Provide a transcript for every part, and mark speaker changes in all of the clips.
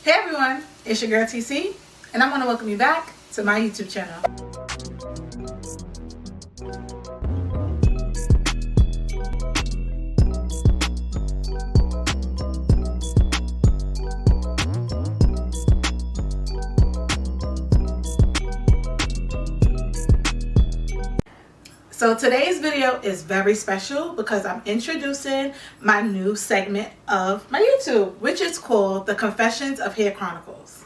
Speaker 1: Hey everyone, it's your girl TC, and I want to welcome you back to my YouTube channel. So today's video is very special because I'm introducing my new segment of my YouTube, which is called The Confessions of Hair Chronicles.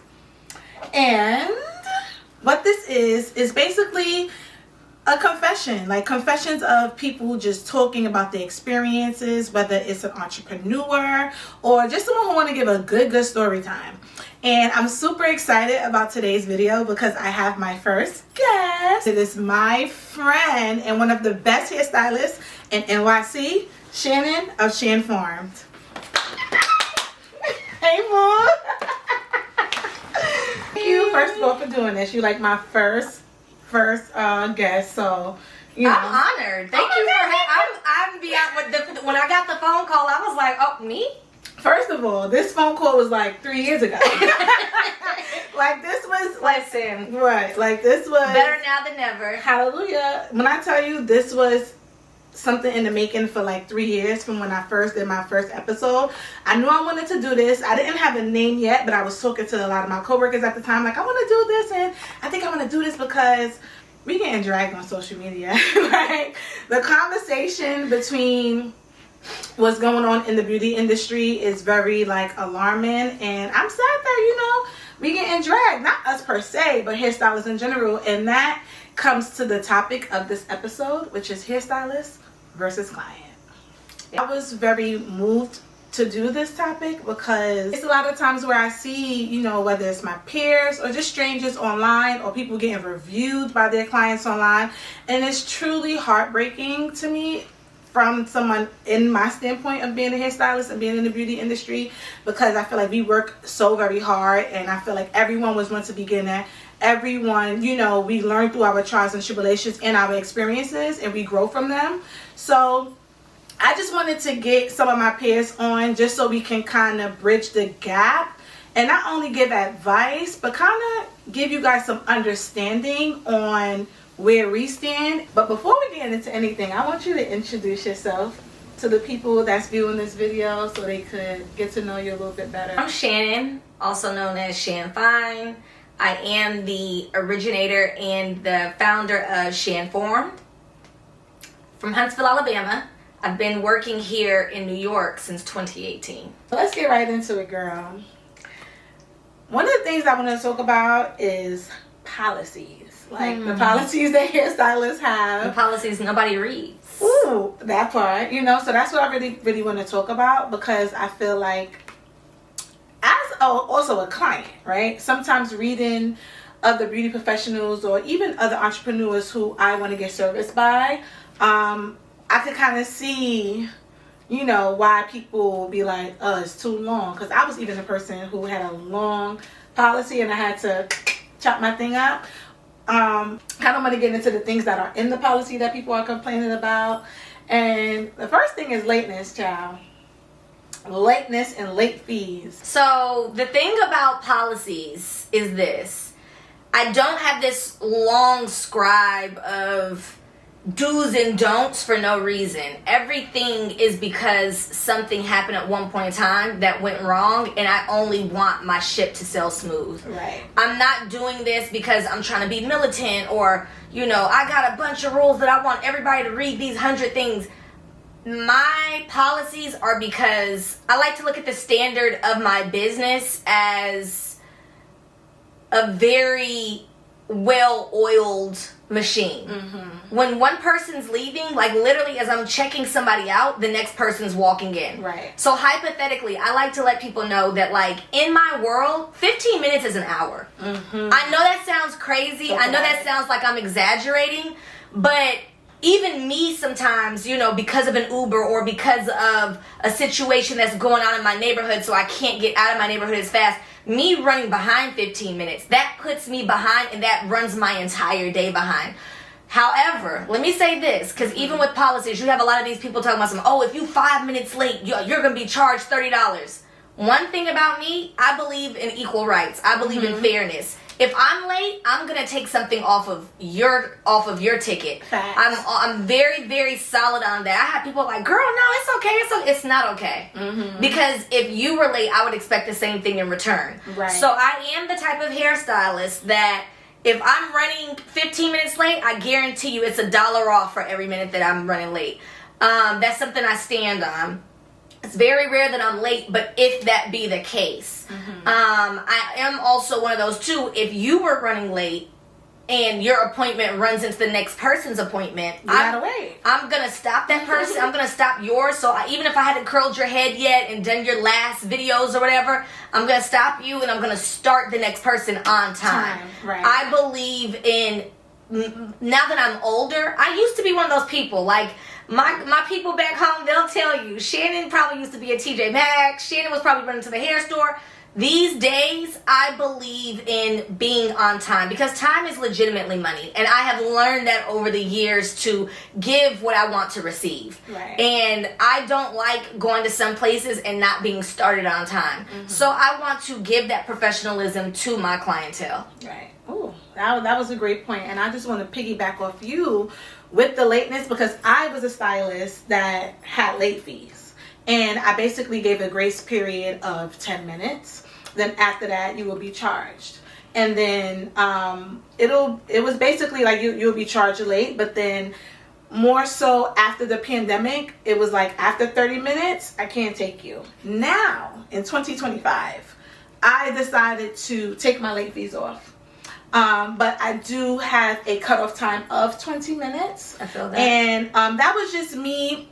Speaker 1: And what this is basically a confession, like confessions of people just talking about their experiences, whether it's an entrepreneur or just someone who want to give a good story time. And I'm super excited about today's video because I have my first guest. It is my friend and one of the best hairstylists in NYC, Shannon of Shanform'd. Hey, Mom. Thank you, first of all, for doing this. You're like my first guest, so you know.
Speaker 2: I'm honored. Thank you for I'm beyond when I got the phone call, I was like, oh, me?
Speaker 1: First of all, this phone call was like 3 years ago. Like this was
Speaker 2: Listen.
Speaker 1: Right. Like this was
Speaker 2: better now than never.
Speaker 1: Hallelujah. When I tell you this was something in the making for like 3 years from when I first did my first episode. I knew I wanted to do this. I didn't have a name yet, but I was talking to a lot of my coworkers at the time, like, I want to do this, and I think I want to do this because we getting dragged on social media. Like the conversation between what's going on in the beauty industry is very like alarming, and I'm sad that we getting dragged, not us per se, but hairstylists in general. And that comes to the topic of this episode, which is hairstylist versus client. I was very moved to do this topic because it's a lot of times where I see, whether it's my peers or just strangers online or people getting reviewed by their clients online, and it's truly heartbreaking to me from someone in my standpoint of being a hairstylist and being in the beauty industry, because I feel like we work so very hard, and I feel like everyone was meant to begin at. Everyone, we learn through our trials and tribulations and our experiences, and we grow from them. So I just wanted to get some of my peers on just so we can kind of bridge the gap and not only give advice, but kind of give you guys some understanding on where we stand. But before we get into anything, I want you to introduce yourself to the people that's viewing this video so they could get to know you a little bit better.
Speaker 2: I'm Shannon, also known as Shan Fine. I am the originator and the founder of Shanform'd from Huntsville, Alabama. I've been working here in New York since 2018.
Speaker 1: Let's get right into it, girl. One of the things I want to talk about is policies. Like the policies that hairstylists have.
Speaker 2: The policies nobody reads.
Speaker 1: Ooh, that part. So that's what I really want to talk about, because I feel like as also a client, right? Sometimes reading other beauty professionals or even other entrepreneurs who I want to get serviced by, I could kind of see, why people be like, oh, it's too long. Because I was even a person who had a long policy and I had to chop my thing up. Kind of want to get into the things that are in the policy that people are complaining about. And the first thing is lateness, child. Lateness and late fees.
Speaker 2: So the thing about policies is this. I don't have this long scribe of do's and don'ts for no reason. Everything is because something happened at one point in time that went wrong, and I only want my ship to sail smooth.
Speaker 1: Right.
Speaker 2: I'm not doing this because I'm trying to be militant or, I got a bunch of rules that I want everybody to read these 100 things. My policies are because I like to look at the standard of my business as a very well-oiled machine. When one person's leaving, like literally as I'm checking somebody out, the next person's walking in.
Speaker 1: Right.
Speaker 2: So hypothetically, I like to let people know that, like, in my world, 15 minutes is an hour. I know that sounds crazy. I know that sounds like I'm exaggerating, but even me sometimes, because of an Uber or because of a situation that's going on in my neighborhood, so I can't get out of my neighborhood as fast, me running behind 15 minutes, that puts me behind, and that runs my entire day behind. However, let me say this, because even with policies, you have a lot of these people talking about if you 5 minutes late, you're going to be charged $30. One thing about me, I believe in equal rights. I believe in fairness. If I'm late, I'm gonna take something off of your ticket.
Speaker 1: Facts.
Speaker 2: I'm very, very solid on that. I have people like, girl, no, it's okay. It's not okay. Because if you were late, I would expect the same thing in return.
Speaker 1: Right.
Speaker 2: So I am the type of hairstylist that if I'm running 15 minutes late, I guarantee you it's $1 off for every minute that I'm running late. That's something I stand on. It's very rare that I'm late, but if that be the case, I am also one of those too. If you were running late and your appointment runs into the next person's appointment,
Speaker 1: you gotta wait.
Speaker 2: I'm gonna stop that person. I'm gonna stop yours. So even if I hadn't curled your head yet and done your last videos or whatever, I'm gonna stop you and I'm gonna start the next person on time.
Speaker 1: Right.
Speaker 2: I believe in, now that I'm older, I used to be one of those people like. My people back home, they'll tell you, Shannon probably used to be a TJ Maxx. Shannon was probably running to the hair store. These days, I believe in being on time because time is legitimately money. And I have learned that over the years to give what I want to receive.
Speaker 1: Right.
Speaker 2: And I don't like going to some places and not being started on time. So I want to give that professionalism to my clientele.
Speaker 1: Right. Oh, that was a great point. And I just want to piggyback off you with the lateness because I was a stylist that had late fees. And I basically gave a grace period of 10 minutes. Then after that, you will be charged. And then it was basically like you'll be charged late, but then more so after the pandemic, it was like after 30 minutes, I can't take you. Now, in 2025, I decided to take my late fees off. But I do have a cutoff time of 20 minutes.
Speaker 2: I feel that.
Speaker 1: And that was just me.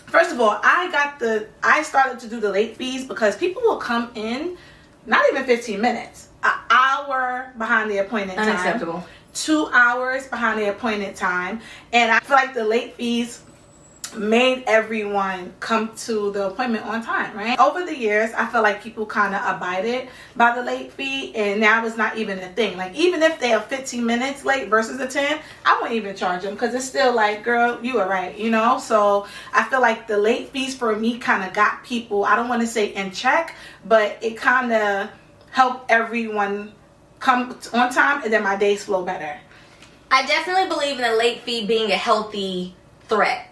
Speaker 1: First of all, I started to do the late fees because people will come in, not even 15 minutes, an hour behind the appointed time.
Speaker 2: Unacceptable.
Speaker 1: 2 hours behind the appointed time. And I feel like the late fees made everyone come to the appointment on time, right? Over the years, I feel like people kind of abided by the late fee, and now it's not even a thing. Like, even if they are 15 minutes late versus a 10, I wouldn't even charge them because it's still like, girl, you were right, you know? So I feel like the late fees for me kind of got people, I don't want to say in check, but it kind of helped everyone come on time, and then my days flow better.
Speaker 2: I definitely believe in a late fee being a healthy threat.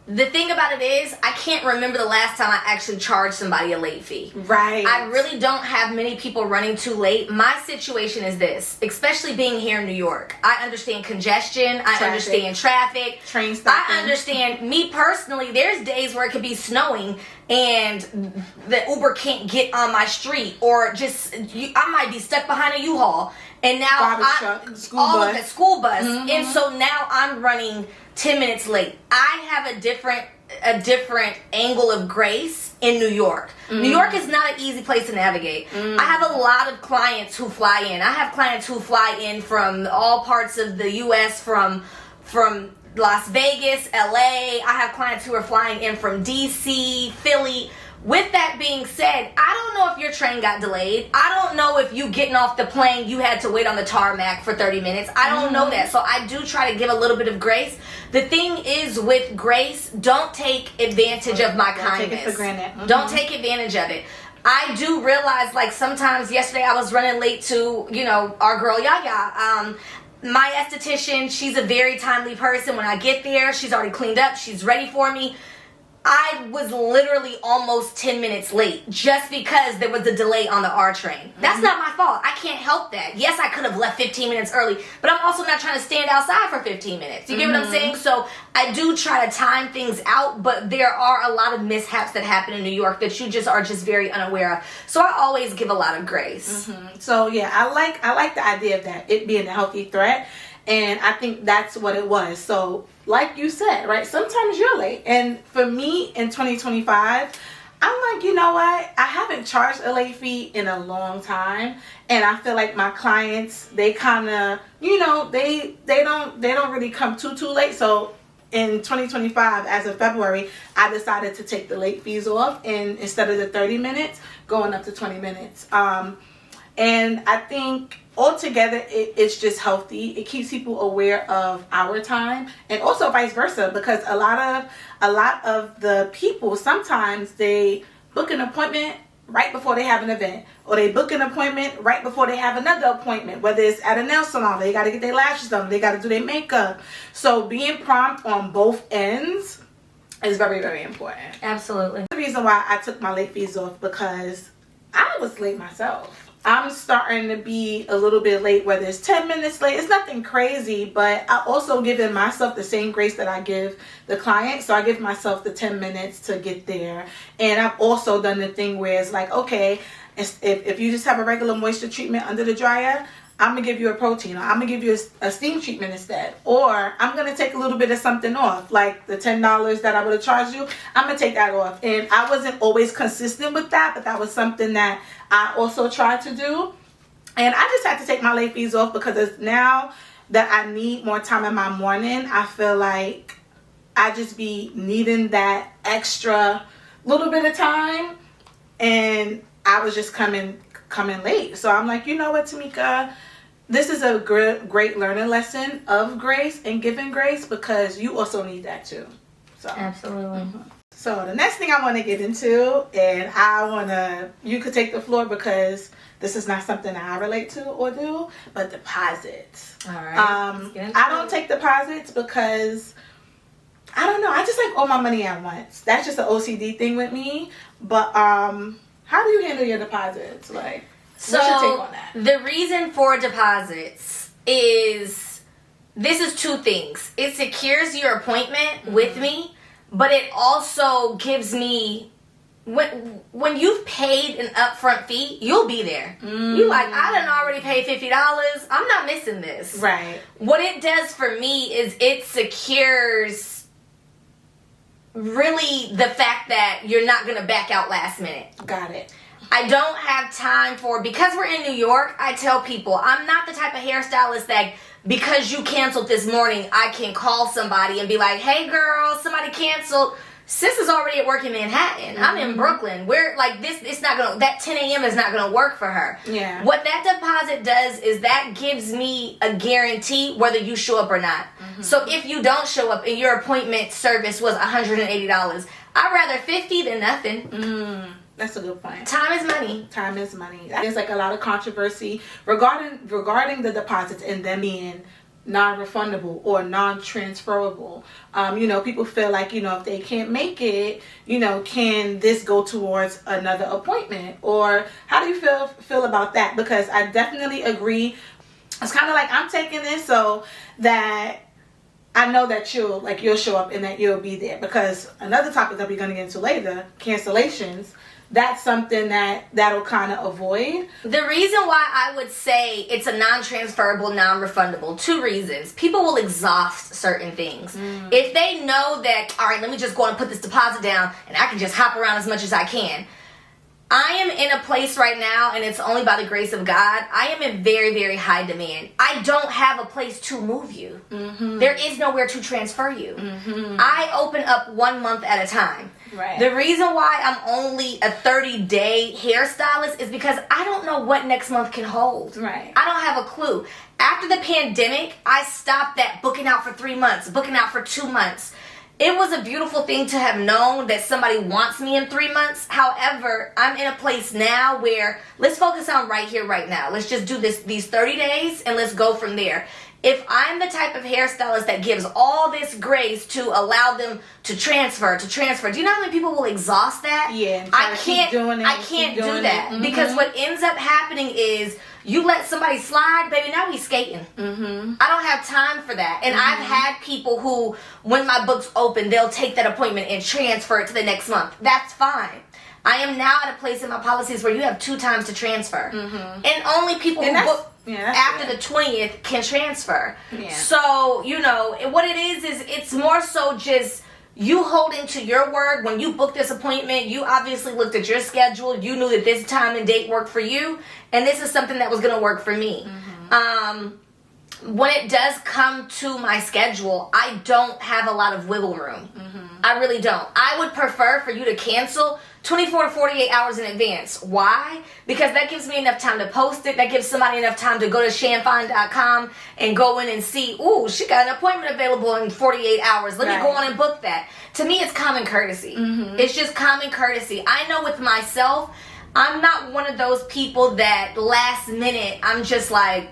Speaker 2: The thing about it is, I can't remember the last time I actually charged somebody a late fee.
Speaker 1: Right.
Speaker 2: I really don't have many people running too late. My situation is this, especially being here in New York. I understand congestion. I understand traffic.
Speaker 1: Train stopping.
Speaker 2: I understand, me personally, there's days where it could be snowing and the Uber can't get on my street, or just, I might be stuck behind a U-Haul. And now
Speaker 1: of the
Speaker 2: school bus. And so now I'm running 10 minutes late. I have a different angle of grace in New York. New York is not an easy place to navigate. I have a lot of clients who fly in. I have clients who fly in from all parts of the US, from Las Vegas, LA. I have clients who are flying in from DC, Philly. With that being said, I don't know if your train got delayed. I don't know if you getting off the plane, you had to wait on the tarmac for 30 minutes. I don't know that. So I do try to give a little bit of grace. The thing is with grace, don't take advantage of my kindness.
Speaker 1: Take it for granted.
Speaker 2: Don't take advantage of it. I do realize, like, sometimes yesterday I was running late to, our girl Yaya. My esthetician, she's a very timely person. When I get there, she's already cleaned up. She's ready for me. I was literally almost 10 minutes late just because there was a delay on the R train. That's not my fault. I can't help that. Yes, I could have left 15 minutes early, but I'm also not trying to stand outside for 15 minutes. You get what I'm saying? So I do try to time things out, but there are a lot of mishaps that happen in New York that you just are just very unaware of. So I always give a lot of grace.
Speaker 1: So yeah, I like the idea of that, it being a healthy threat. And I think that's what it was. So like you said, right, sometimes you're late. And for me in 2025, I'm like, you know what? I haven't charged a late fee in a long time. And I feel like my clients, they kind of, they don't really come too late. So in 2025, as of February, I decided to take the late fees off, and instead of the 30 minutes, going up to 20 minutes. And I think altogether, it's just healthy. It keeps people aware of our time, and also vice versa, because a lot of the people, sometimes they book an appointment right before they have an event, or they book an appointment right before they have another appointment, whether it's at a nail salon, they got to get their lashes done, they got to do their makeup. So being prompt on both ends is very, very important.
Speaker 2: Absolutely.
Speaker 1: The reason why I took my late fees off, because I was late myself. I'm starting to be a little bit late, whether it's 10 minutes late. It's nothing crazy, but I also giving myself the same grace that I give the client. So I give myself the 10 minutes to get there. And I've also done the thing where it's like, okay, if you just have a regular moisture treatment under the dryer, I'm going to give you a protein, or I'm going to give you a steam treatment instead. Or I'm going to take a little bit of something off, like the $10 that I would have charged you. I'm going to take that off. And I wasn't always consistent with that, but that was something that I also tried to do. And I just had to take my late fees off, because it's now that I need more time in my morning, I feel like I just be needing that extra little bit of time. And I was just coming late. So I'm like, you know what, Tamika, this is a great learning lesson of grace and giving grace, because you also need that too. So
Speaker 2: absolutely.
Speaker 1: So the next thing I want to get into, and you could take the floor, because this is not something that I relate to or do, but deposits.
Speaker 2: All right.
Speaker 1: I don't take deposits because I don't know. I just like all my money at once. That's just an OCD thing with me. But how do you handle your deposits? Like, what's your take on that?
Speaker 2: The reason for deposits is, this is two things. It secures your appointment with me, but it also gives me, when you've paid an upfront fee, you'll be there. You like, I done already paid $50. I'm not missing this.
Speaker 1: Right.
Speaker 2: What it does for me is it secures really the fact that you're not going to back out last minute.
Speaker 1: Got it.
Speaker 2: I don't have time because we're in New York, I tell people, I'm not the type of hairstylist that, because you canceled this morning, I can call somebody and be like, hey girl, somebody canceled. Sis is already at work in Manhattan. I'm in Brooklyn. We're like, it's not gonna, that 10 a.m. is not gonna work for her. Yeah. What that deposit does is that gives me a guarantee whether you show up or not. So if you don't show up and your appointment service was $180, I'd rather 50 than nothing.
Speaker 1: That's a good point.
Speaker 2: Time is money.
Speaker 1: Time is money. There's like a lot of controversy regarding the deposits and them being non-refundable or non-transferable. People feel like, if they can't make it, can this go towards another appointment? Or how do you feel about that? Because I definitely agree. It's kind of like, I'm taking this so that I know that you'll show up and that you'll be there. Because another topic that we're going to get into later, cancellations, that's something that'll kind of avoid. The
Speaker 2: reason why I would say it's a non-transferable, non-refundable, two reasons. People will exhaust certain things. If they know that, all right, let me just go and put this deposit down and I can just hop around as much as I can. I am in a place right now, and it's only by the grace of God, I am in very, very high demand. I don't have a place to move you. There is nowhere to transfer you. I open up 1 month at a time. Right. The reason why I'm only a 30-day hairstylist is because I don't know what next month can hold. Right. I don't have a clue. After the pandemic, I stopped that booking out for 3 months, booking out for 2 months. It was a beautiful thing to have known that somebody wants me in 3 months. However, I'm in a place now where let's focus on right here, right now. Let's just do these 30 days and let's go from there. If I'm the type of hairstylist that gives all this grace to allow them to transfer, do you know how many people will exhaust that? Yeah, I can't do that. Because what ends up happening is you let somebody slide, baby, now we skating. I don't have time for that. And I've had people who, when my book's open, they'll take that appointment and transfer it to the next month. That's fine. I am now at a place in my policies where you have 2 times to transfer. And only people who book after the 20th can transfer. So, what it is it's more so just you holding to your word. When you booked this appointment, you obviously looked at your schedule. You knew that this time and date worked for you. And this is something that was going to work for me. When it does come to my schedule, I don't have a lot of wiggle room. I really don't. I would prefer for you to cancel 24 to 48 hours in advance. Why? Because that gives me enough time to post it. That gives somebody enough time to go to shanform'd.com and go in and see, ooh, she got an appointment available in 48 hours. Let me go on and book that. To me, it's common courtesy. It's just common courtesy. I know with myself, I'm not one of those people that last minute I'm just like,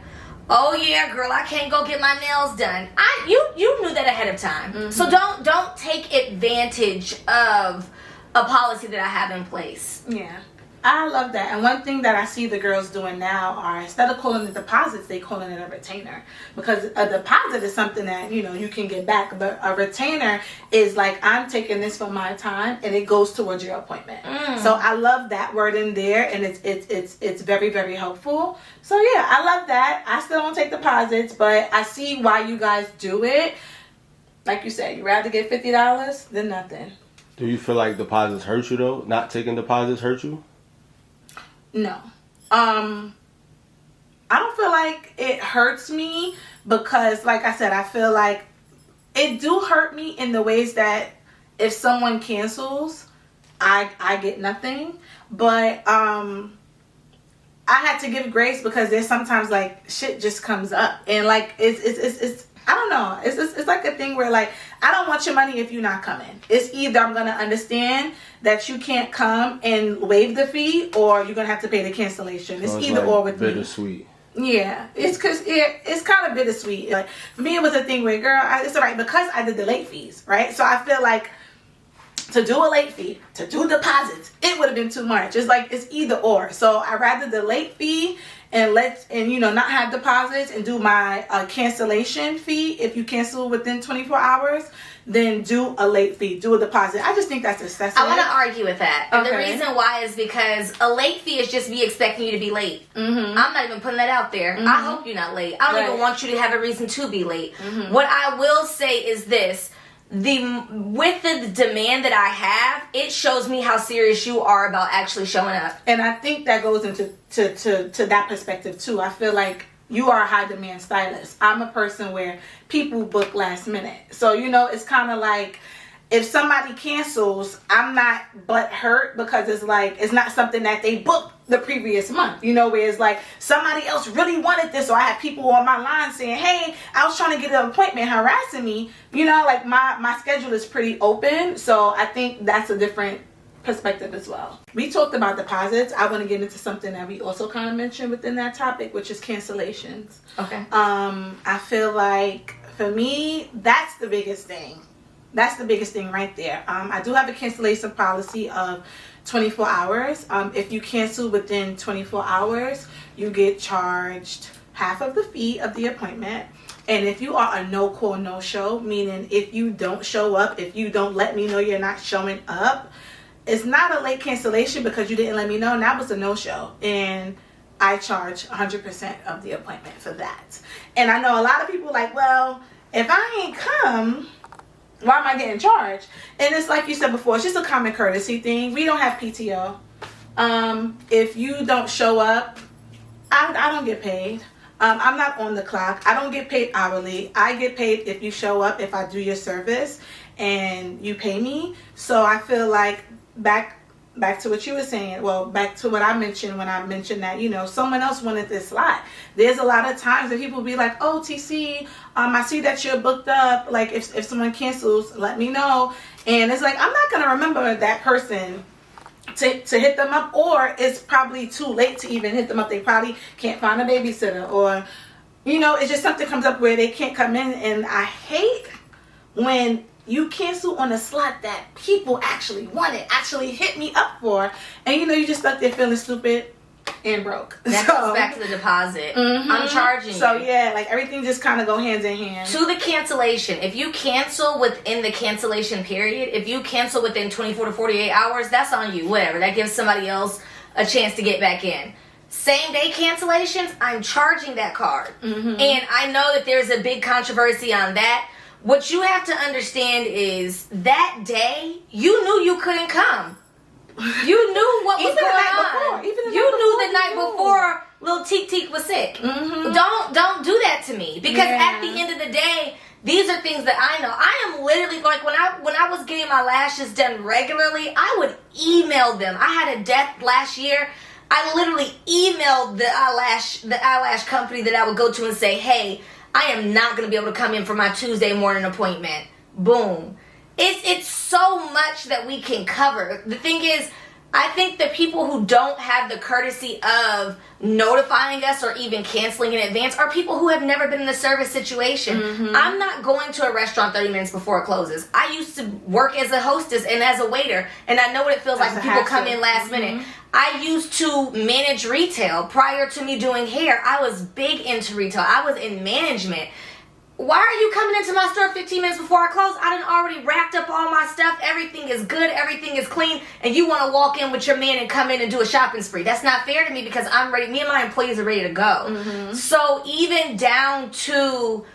Speaker 2: oh yeah, girl, I can't go get my nails done. You knew that ahead of time. Mm-hmm. So don't take advantage of a policy that I have in place.
Speaker 1: Yeah. I love that. And one thing that I see the girls doing now are, instead of calling it deposits, they calling it a retainer. Because a deposit is something that, you know, you can get back. But a retainer is like, I'm taking this for my time and it goes towards your appointment. So I love that word in there, and it's very, very helpful. So yeah, I love that. I still don't take deposits, but I see why you guys do it. Like you said, you'd rather get $50 than nothing.
Speaker 3: Do you feel like deposits hurt you though? Not taking deposits hurt you?
Speaker 1: No. I don't feel like it hurts me, because like I said, I feel like it do hurt me in the ways that if someone cancels, I get nothing. But I had to give grace, because there's sometimes like shit just comes up, and like it's I don't know. It's like a thing where like, I don't want your money if you're not coming. It's either I'm going to understand that you can't come and waive the fee, or you're going to have to pay the cancellation.
Speaker 3: So
Speaker 1: it's either or with
Speaker 3: bittersweet.
Speaker 1: me. Yeah. It's because it's kind of bittersweet. Like, for me, it was a thing where, girl, it's all right because I did the late fees, right? So I feel like to do a late fee, to do deposits, it would have been too much. It's like, it's either or. So I'd rather the late fee and not have deposits, and do my cancellation fee if you cancel within 24 hours, then do a late fee, do a deposit. I just think that's excessive.
Speaker 2: I want to argue with that. And
Speaker 1: okay.
Speaker 2: The reason why is because a late fee is just me expecting you to be late. I'm not even putting that out there. I hope you're not late. I don't even want you to have a reason to be late. What I will say is this. With the demand that I have, it shows me how serious you are about actually showing up.
Speaker 1: And I think that goes into to that perspective too. I feel like you are a high demand stylist. I'm a person where people book last minute. So, you know, it's kind of like, if somebody cancels, I'm not butthurt, because it's like, it's not something that they booked the previous month, you know, where it's like somebody else really wanted this, or I have people on my line saying, hey, I was trying to get an appointment, harassing me, you know, like my schedule is pretty open. So I think that's a different perspective as well. We talked about deposits. I want to get into something that we also kind of mentioned within that topic, which is cancellations.
Speaker 2: Okay.
Speaker 1: I feel like for me, that's the biggest thing. That's the biggest thing right there. I do have a cancellation policy of 24 hours. If you cancel within 24 hours, you get charged half of the fee of the appointment. And if you are a no-call, no-show, meaning if you don't show up, if you don't let me know you're not showing up, it's not a late cancellation because you didn't let me know, and that was a no-show. And I charge 100% of the appointment for that. And I know a lot of people like, well, if I ain't come, why am I getting charged? And it's like you said before, it's just a common courtesy thing. We don't have PTO. If you don't show up, I don't get paid. I'm not on the clock. I don't get paid hourly. I get paid if you show up, if I do your service and you pay me. So I feel like back to what you were saying, well, back to what I mentioned when I mentioned that, you know, someone else wanted this slot. There's a lot of times that people be like, oh, TC, I see that you're booked up. Like, if someone cancels, let me know. And it's like, I'm not going to remember that person to hit them up, or it's probably too late to even hit them up. They probably can't find a babysitter, or, you know, it's just something comes up where they can't come in. And I hate when you cancel on a slot that people actually wanted, actually hit me up for, and you know, you just stuck there feeling stupid and broke.
Speaker 2: That goes back to the deposit. I'm charging you.
Speaker 1: So yeah, like everything just kind of go hands in hand.
Speaker 2: To the cancellation, if you cancel within the cancellation period, if you cancel within 24 to 48 hours, that's on you. Whatever. That gives somebody else a chance to get back in. Same day cancellations, I'm charging that card. And I know that there's a big controversy on that. What you have to understand is that day, you knew you couldn't come. You knew what was going on. You knew the night before little Teek was sick. Don't do that to me, because at the end of the day, these are things that I know. I am literally like, when I was getting my lashes done regularly, I would email them. I had a death last year. I literally emailed the eyelash company that I would go to and say, hey, I am not going to be able to come in for my Tuesday morning appointment. Boom. It's so much that we can cover. The thing is, I think the people who don't have the courtesy of notifying us or even canceling in advance are people who have never been in a service situation. I'm not going to a restaurant 30 minutes before it closes. I used to work as a hostess and as a waiter, and I know what it feels like when people come in last minute. I used to manage retail. Prior to me doing hair, I was big into retail. I was in management. Why are you coming into my store 15 minutes before I close? I done already racked up all my stuff. Everything is good. Everything is clean. And you want to walk in with your man and come in and do a shopping spree. That's not fair to me because I'm ready. Me and my employees are ready to go. So even down to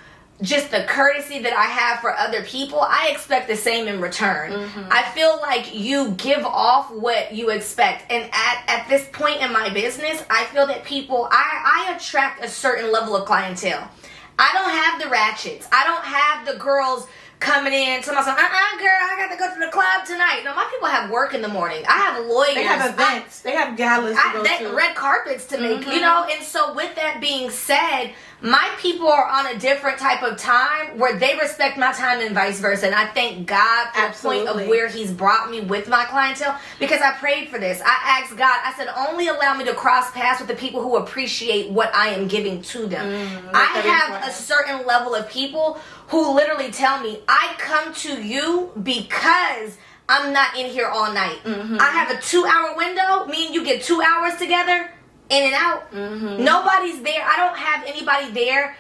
Speaker 2: just the courtesy that I have for other people, I expect the same in return. I feel like you give off what you expect. And at this point in my business, I feel that people, I attract a certain level of clientele. I don't have the ratchets. I don't have the girls coming in to myself, girl, I got to go to the club tonight. No, my people have work in the morning. I have lawyers.
Speaker 1: They have events. They have galas to go to.
Speaker 2: Red carpets to make, you know. And so with that being said, my people are on a different type of time where they respect my time and vice versa. And I thank God for the point of where he's brought me with my clientele, because I prayed for this. I asked God, I said, only allow me to cross paths with the people who appreciate what I am giving to them. I have a certain level of people who literally tell me, I come to you because I'm not in here all night. I have a 2-hour window. Me and you get 2 hours together, in and out. Nobody's there. I don't have anybody there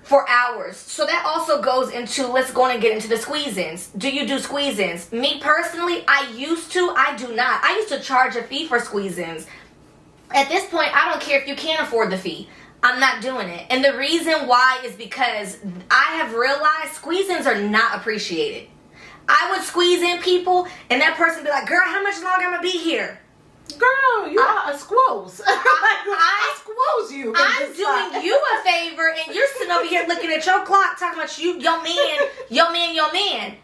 Speaker 2: for hours. So that also goes into, let's go and get into the squeeze-ins. Do you do squeeze-ins? Me personally, I used to. I do not. I used to charge a fee for squeeze-ins. At this point, I don't care if you can't afford the fee. I'm not doing it. And the reason why is because I have realized squeeze-ins are not appreciated. I would squeeze in people and that person be like, girl, how much longer I'm going to be here?
Speaker 1: Girl, you are a squoze. I squoze you.
Speaker 2: I'm doing you a favor and you're sitting over here looking at your clock talking about you, your man.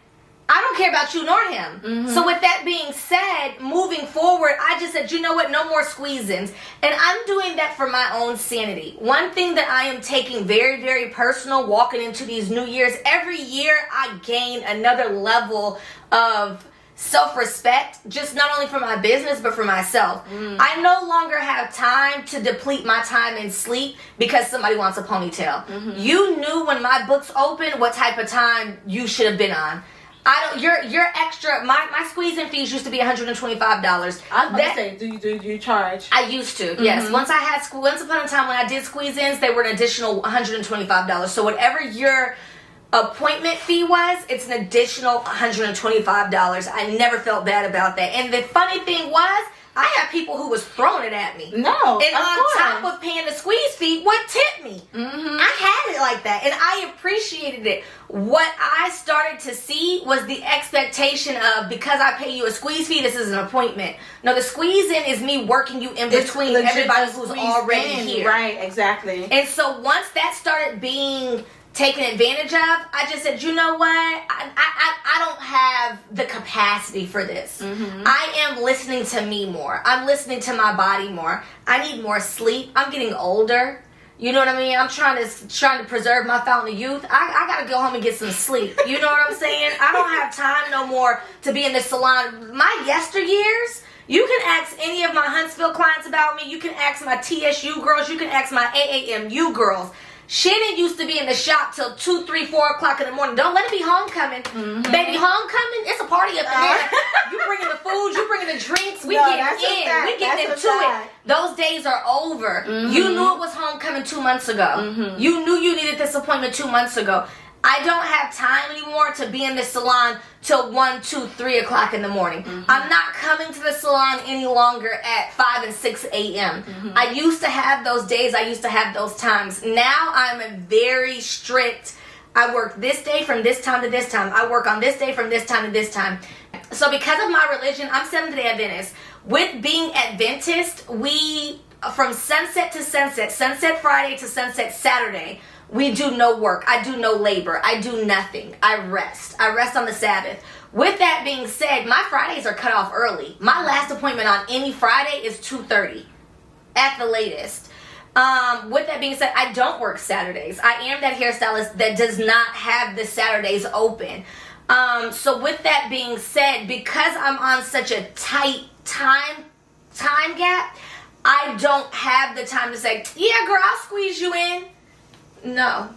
Speaker 2: I don't care about you nor him. So with that being said, moving forward, I just said, you know what, no more squeeze-ins. And I'm doing that for my own sanity. One thing that I am taking very, very personal walking into these new years, every year I gain another level of self-respect, just not only for my business, but for myself. I no longer have time to deplete my time in sleep because somebody wants a ponytail. You knew when my books opened what type of time you should have been on. You're extra. My squeeze-in fees used to be $125.
Speaker 1: I was about to say, do you charge?
Speaker 2: I used to, yes. Once upon a time when I did squeeze-ins, they were an additional $125. So whatever your appointment fee was, it's an additional $125. I never felt bad about that. And the funny thing was, I had people who was throwing it at me.
Speaker 1: No,
Speaker 2: and on top of paying the squeeze fee, would tip me. I had it like that, and I appreciated it. What I started to see was the expectation of, because I pay you a squeeze fee, this is an appointment. No, the squeeze in is me working you in between everybody who's already here.
Speaker 1: Right, exactly.
Speaker 2: And so once that started being taken advantage of, I just said, you know what? I don't have the capacity for this. I am listening to me more. I'm listening to my body more. I need more sleep. I'm getting older. You know what I mean? I'm trying to preserve my fountain of youth. I gotta go home and get some sleep. You know what I'm saying? I don't have time no more to be in the salon. My yesteryears, you can ask any of my Huntsville clients about me. You can ask my TSU girls. You can ask my AAMU girls. Shannon used to be in the shop till 2, 3, 4 o'clock in the morning. Don't let it be homecoming. Baby, homecoming, it's a party up there. You bringing the food, you bringing the drinks. We getting in. We getting into it. Those days are over. You knew it was homecoming 2 months ago. You knew you needed this appointment 2 months ago. I don't have time anymore to be in the salon till 1, 2, 3 o'clock in the morning. I'm not coming to the salon any longer at 5 and 6 a.m. I used to have those days. I used to have those times. Now I'm a very strict, I work this day from this time to this time. I work on this day from this time to this time. So because of my religion, I'm Seventh-day Adventist. With being Adventist, we, from sunset to sunset, sunset Friday to sunset Saturday, we do no work. I do no labor. I do nothing. I rest. I rest on the Sabbath. With that being said, my Fridays are cut off early. My last appointment on any Friday is 2:30 at the latest. With that being said, I don't work Saturdays. I am that hairstylist that does not have the Saturdays open. So with that being said, because I'm on such a tight time gap, I don't have the time to say, yeah, girl, I'll squeeze you in. No.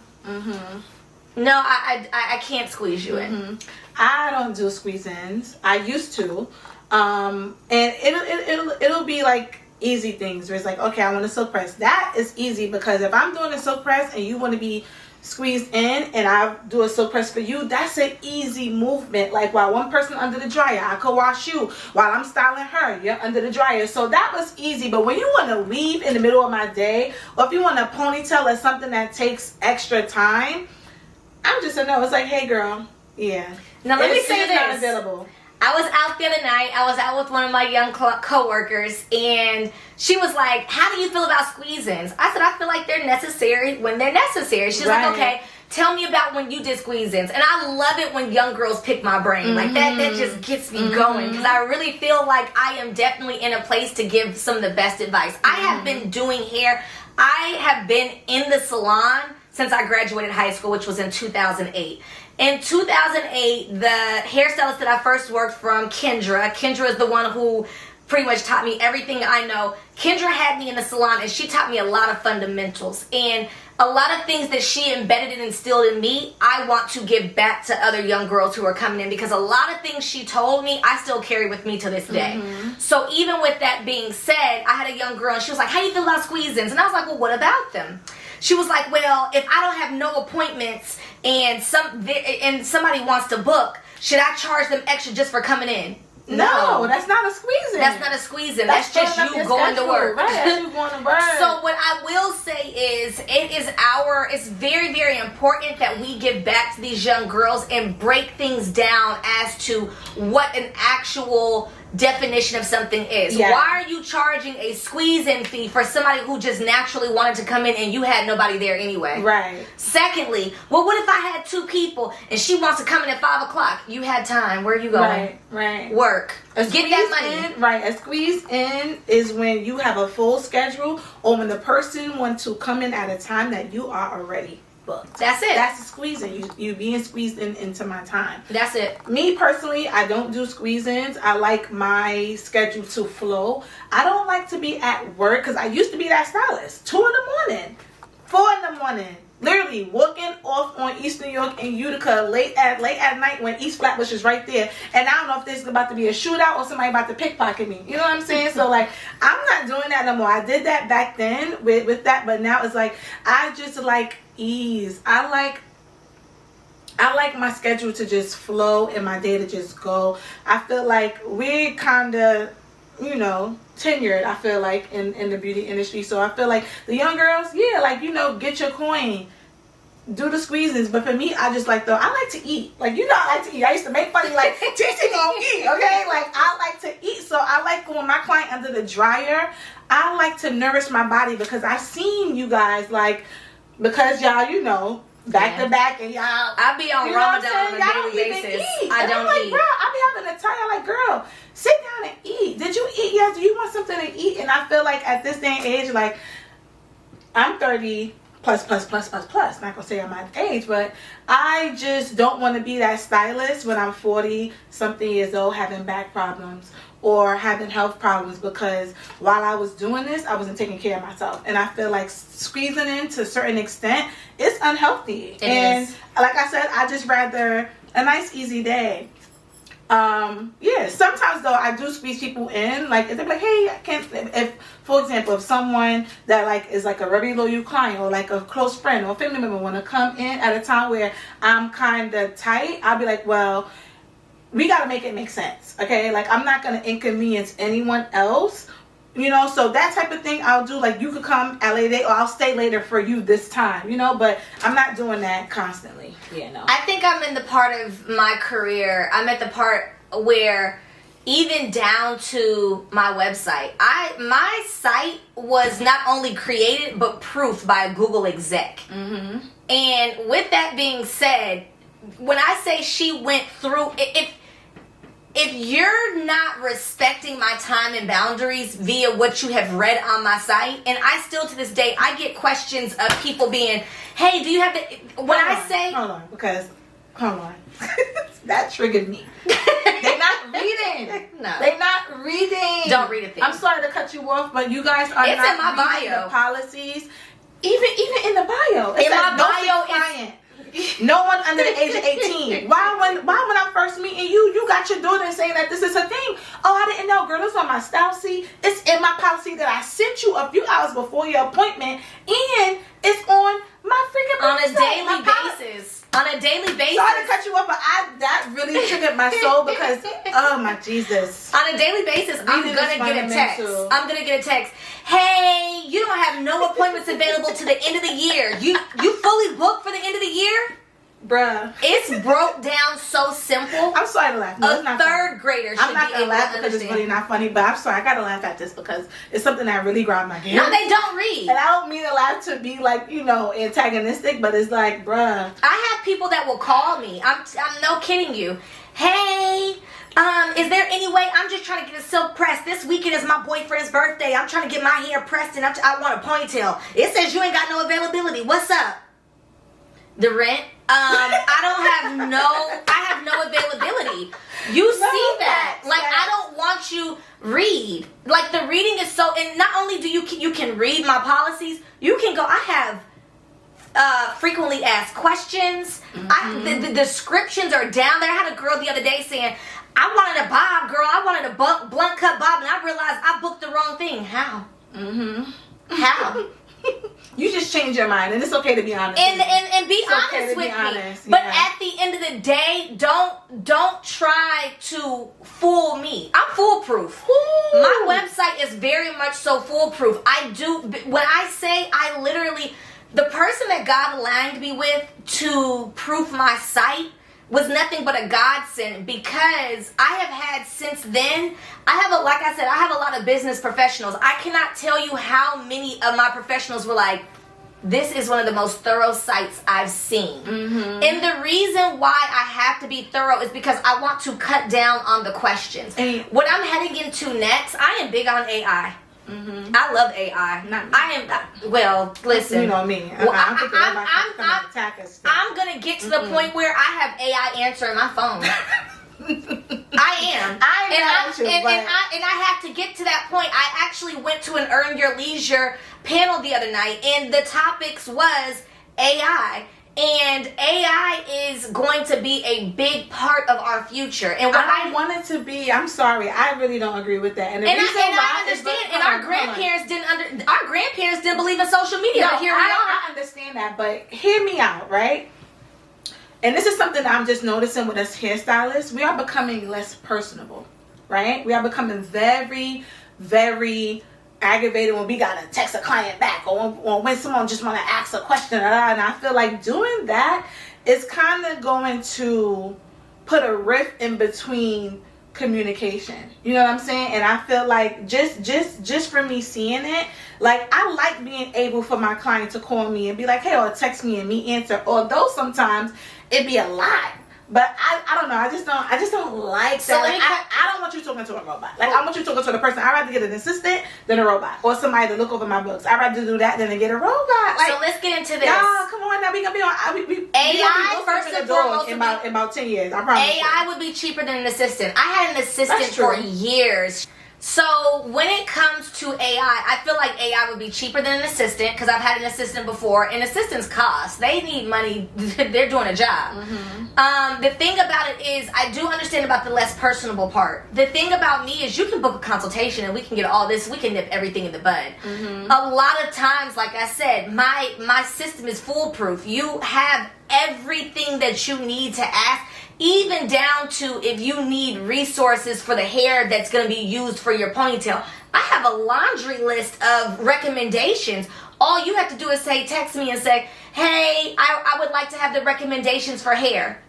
Speaker 2: No, I can't squeeze you in.
Speaker 1: I don't do squeeze-ins. I used to. And it'll be like easy things where it's like, okay, I want to silk press. That is easy because if I'm doing a silk press and you want to be squeezed in and I do a silk press for you, that's an easy movement. Like while one person under the dryer, I could wash you. While I'm styling her, you're under the dryer. So that was easy. But when you want to weave in the middle of my day, or if you want a ponytail or something that takes extra time, I'm just a no. It's like, hey girl, yeah.
Speaker 2: Now let me say this.
Speaker 1: Not available.
Speaker 2: I was out the other night. I was out with one of my young co-workers, and she was like, how do you feel about squeeze-ins? I said, I feel like they're necessary when they're necessary. She's like, okay, tell me about when you did squeeze-ins. And I love it when young girls pick my brain. Like, that just gets me going, because I really feel like I am definitely in a place to give some of the best advice. I have been doing hair. I have been in the salon since I graduated high school, which was in 2008. In 2008, the hairstylist that I first worked from, Kendra is the one who pretty much taught me everything I know. Kendra had me in the salon, and she taught me a lot of fundamentals. And a lot of things that she embedded and instilled in me, I want to give back to other young girls who are coming in, because a lot of things she told me, I still carry with me to this day. So even with that being said, I had a young girl, and she was like, how do you feel about squeeze-ins? And I was like, well, what about them? She was like, well, if I don't have no appointments and somebody wants to book, should I charge them extra just for coming in?
Speaker 1: No, that's not a squeeze-in.
Speaker 2: That's not a squeeze-in. That's just you going to work.
Speaker 1: Right, that's you going to work.
Speaker 2: So what I will say is, it's very, very important that we give back to these young girls and break things down as to what an actual definition of something is.
Speaker 1: Yeah.
Speaker 2: Why are you charging a squeeze-in fee for somebody who just naturally wanted to come in and you had nobody there anyway?
Speaker 1: Right.
Speaker 2: Secondly, well, what if I had two people and she wants to come in at 5 o'clock? You had time. Where are you going?
Speaker 1: Right.
Speaker 2: Work. Get that money.
Speaker 1: Right. A squeeze in is when you have a full schedule, or when the person wants to come in at a time that you are already booked.
Speaker 2: That's it.
Speaker 1: That's a squeeze-in. You being squeezed into my time.
Speaker 2: That's it.
Speaker 1: Me personally, I don't do squeeze-ins. I like my schedule to flow. I don't like to be at work, because I used to be that stylist. 2 in the morning, 4 in the morning, literally walking off on East New York and Utica late at night when East Flatbush is right there. And I don't know if this is about to be a shootout or somebody about to pickpocket me. You know what I'm saying? So like, I'm not doing that no more. I did that back then with that, but now it's like, I just like ease. I like my schedule to just flow and my day to just go. I feel like we're kind of, tenured, I feel like, in the beauty industry. So I feel like the young girls, get your coin, do the squeezes. But for me, I just I like to eat. I like to eat. I used to make funny, like, TC gonna eat, okay? Like, I like to eat. So I like when my client under the dryer, I like to nourish my body, because I've seen you guys, because y'all, back to back, and y'all,
Speaker 2: I be on Ramadan on a daily basis. I don't eat.
Speaker 1: Bro, I be having a time, like, girl, sit down and eat. Did you eat? Yes. Do you want something to eat? And I feel like at this day and age, like, I'm 30 plus. Not gonna say I'm my age, but I just don't want to be that stylist when I'm 40 something years old having back problems or having health problems, because while I was doing this, I wasn't taking care of myself. And I feel like squeezing in to a certain extent is unhealthy.
Speaker 2: It is.
Speaker 1: Like I said, I just rather a nice easy day. Sometimes though I do squeeze people in, like, if they're like, hey, I can't, if for example, if someone that is like a very loyal client or like a close friend or family member want to come in at a time where I'm kind of tight, I'll be like, well, we got to make it make sense, okay? Like, I'm not going to inconvenience anyone else, so that type of thing I'll do. Like, you could come at a later date, or I'll stay later for you this time, but I'm not doing that constantly.
Speaker 2: I think I'm in the part of my career, I'm at the part where, even down to my website, my site was not only created but proofed by a Google exec. And with that being said, when I say she went through, if you're not respecting my time and boundaries via what you have read on my site, and I still to this day, I get questions of people being, hey, do you have the, when I say,
Speaker 1: hold on, because Hold on. That triggered me. They're not reading.
Speaker 2: No.
Speaker 1: They're not reading.
Speaker 2: Don't read a thing.
Speaker 1: I'm sorry to cut you off, but you guys are
Speaker 2: It's
Speaker 1: not
Speaker 2: in my
Speaker 1: reading
Speaker 2: bio.
Speaker 1: the policies. Even in the bio. It
Speaker 2: In
Speaker 1: says
Speaker 2: my
Speaker 1: no
Speaker 2: bio
Speaker 1: sick client. No one under the age of 18. Why when I'm first meeting you got your daughter saying that this is a thing? Oh, I didn't know, girl. It's on my style sheet. It's in my policy that I sent you a few hours before your appointment, and it's on my freaking
Speaker 2: On a
Speaker 1: website,
Speaker 2: daily
Speaker 1: my
Speaker 2: basis. On a daily basis.
Speaker 1: Sorry to cut you off, but that really triggered my soul because, oh my Jesus.
Speaker 2: On a daily basis, I'm
Speaker 1: Reading
Speaker 2: gonna
Speaker 1: is
Speaker 2: get a text.
Speaker 1: fundamental.
Speaker 2: I'm gonna get a text. Hey, you don't have no appointments available to the end of the year. You fully booked for the end of the year?
Speaker 1: Bruh.
Speaker 2: It's broke down so simple.
Speaker 1: I'm sorry to laugh. No, it's
Speaker 2: A
Speaker 1: not
Speaker 2: third
Speaker 1: funny.
Speaker 2: grader should
Speaker 1: I'm not
Speaker 2: be
Speaker 1: gonna
Speaker 2: able
Speaker 1: laugh
Speaker 2: to
Speaker 1: because it's really
Speaker 2: understand.
Speaker 1: not funny, but I'm sorry. I gotta laugh at this because it's something that really grabbed my gears.
Speaker 2: No, they don't read.
Speaker 1: And I don't mean to laugh to be like, antagonistic, but it's like, bruh.
Speaker 2: I have people that will call me. I'm no kidding you. Hey, is there any way? I'm just trying to get a silk pressed. This weekend is my boyfriend's birthday. I'm trying to get my hair pressed and I want a ponytail. It says you ain't got no availability. What's up? The rent? I have no availability. You see that? Like, I don't want you read. Like, the reading is so, and not only do you can read my policies, you can go, I have frequently asked questions. The descriptions are down there. I had a girl the other day saying, I wanted a bob, girl. I wanted a blunt cut bob, and I realized I booked the wrong thing. How? How?
Speaker 1: You just change your mind, and it's okay to be honest.
Speaker 2: And be
Speaker 1: It's okay
Speaker 2: honest
Speaker 1: to be
Speaker 2: with
Speaker 1: honest,
Speaker 2: me. But
Speaker 1: yeah.
Speaker 2: at the end of the day, don't try to fool me. I'm foolproof.
Speaker 1: Ooh.
Speaker 2: My website is very much so foolproof. When I say I literally, the person that God aligned me with to proof my site was nothing but a godsend, because I have had since then, I have a lot of business professionals. I cannot tell you how many of my professionals were like, this is one of the most thorough sites I've seen. And the reason why I have to be thorough is because I want to cut down on the questions. What I'm heading into next, I am big on AI. I love AI. Listen.
Speaker 1: You know me.
Speaker 2: Well,
Speaker 1: I don't think everybody can come and attack us.
Speaker 2: I'm gonna get to the point where I have AI answering my phone. I am. And I have to get to that point. I actually went to an Earn Your Leisure panel the other night, and the topics was AI. And AI is going to be a big part of our future. And what
Speaker 1: I want it to be. I'm sorry, I really don't agree with that. And
Speaker 2: I understand. And our grandparents didn't believe in social media.
Speaker 1: No,
Speaker 2: but here we are.
Speaker 1: I understand that, but hear me out, right? And this is something that I'm just noticing with us hairstylists. We are becoming less personable, right? We are becoming very, very aggravated when we gotta text a client back, or when someone just want to ask a question, and I feel like doing that is kind of going to put a rift in between communication. You know what I'm saying? And I feel like just for me seeing it, like, I like being able for my client to call me and be like, hey, or text me and me answer, although sometimes it'd be a lot. But I don't know. I just don't like
Speaker 2: So
Speaker 1: that. I don't want you talking to a robot. Like, I want you talking to the person. I'd rather get an assistant than a robot, or somebody to look over my books. I'd rather do that than to get a robot. Like,
Speaker 2: So let's get into this.
Speaker 1: y'all, come on now. We gonna be on.
Speaker 2: AI, first and foremost,
Speaker 1: in about 10 years. I promise.
Speaker 2: AI would be cheaper than an assistant. I had an assistant
Speaker 1: That's
Speaker 2: for
Speaker 1: true.
Speaker 2: years. So when it comes to AI, I feel like AI would be cheaper than an assistant, because I've had an assistant before, and assistants cost. They need money. They're doing a job. The thing about it is, I do understand about the less personable part. The thing about me is, you can book a consultation and we can get all this. We can nip everything in the bud. A lot of times, like I said, my system is foolproof. You have everything that you need to ask. Even down to if you need resources for the hair that's going to be used for your ponytail. I have a laundry list of recommendations. All you have to do is text me and say, hey, I would like to have the recommendations for hair.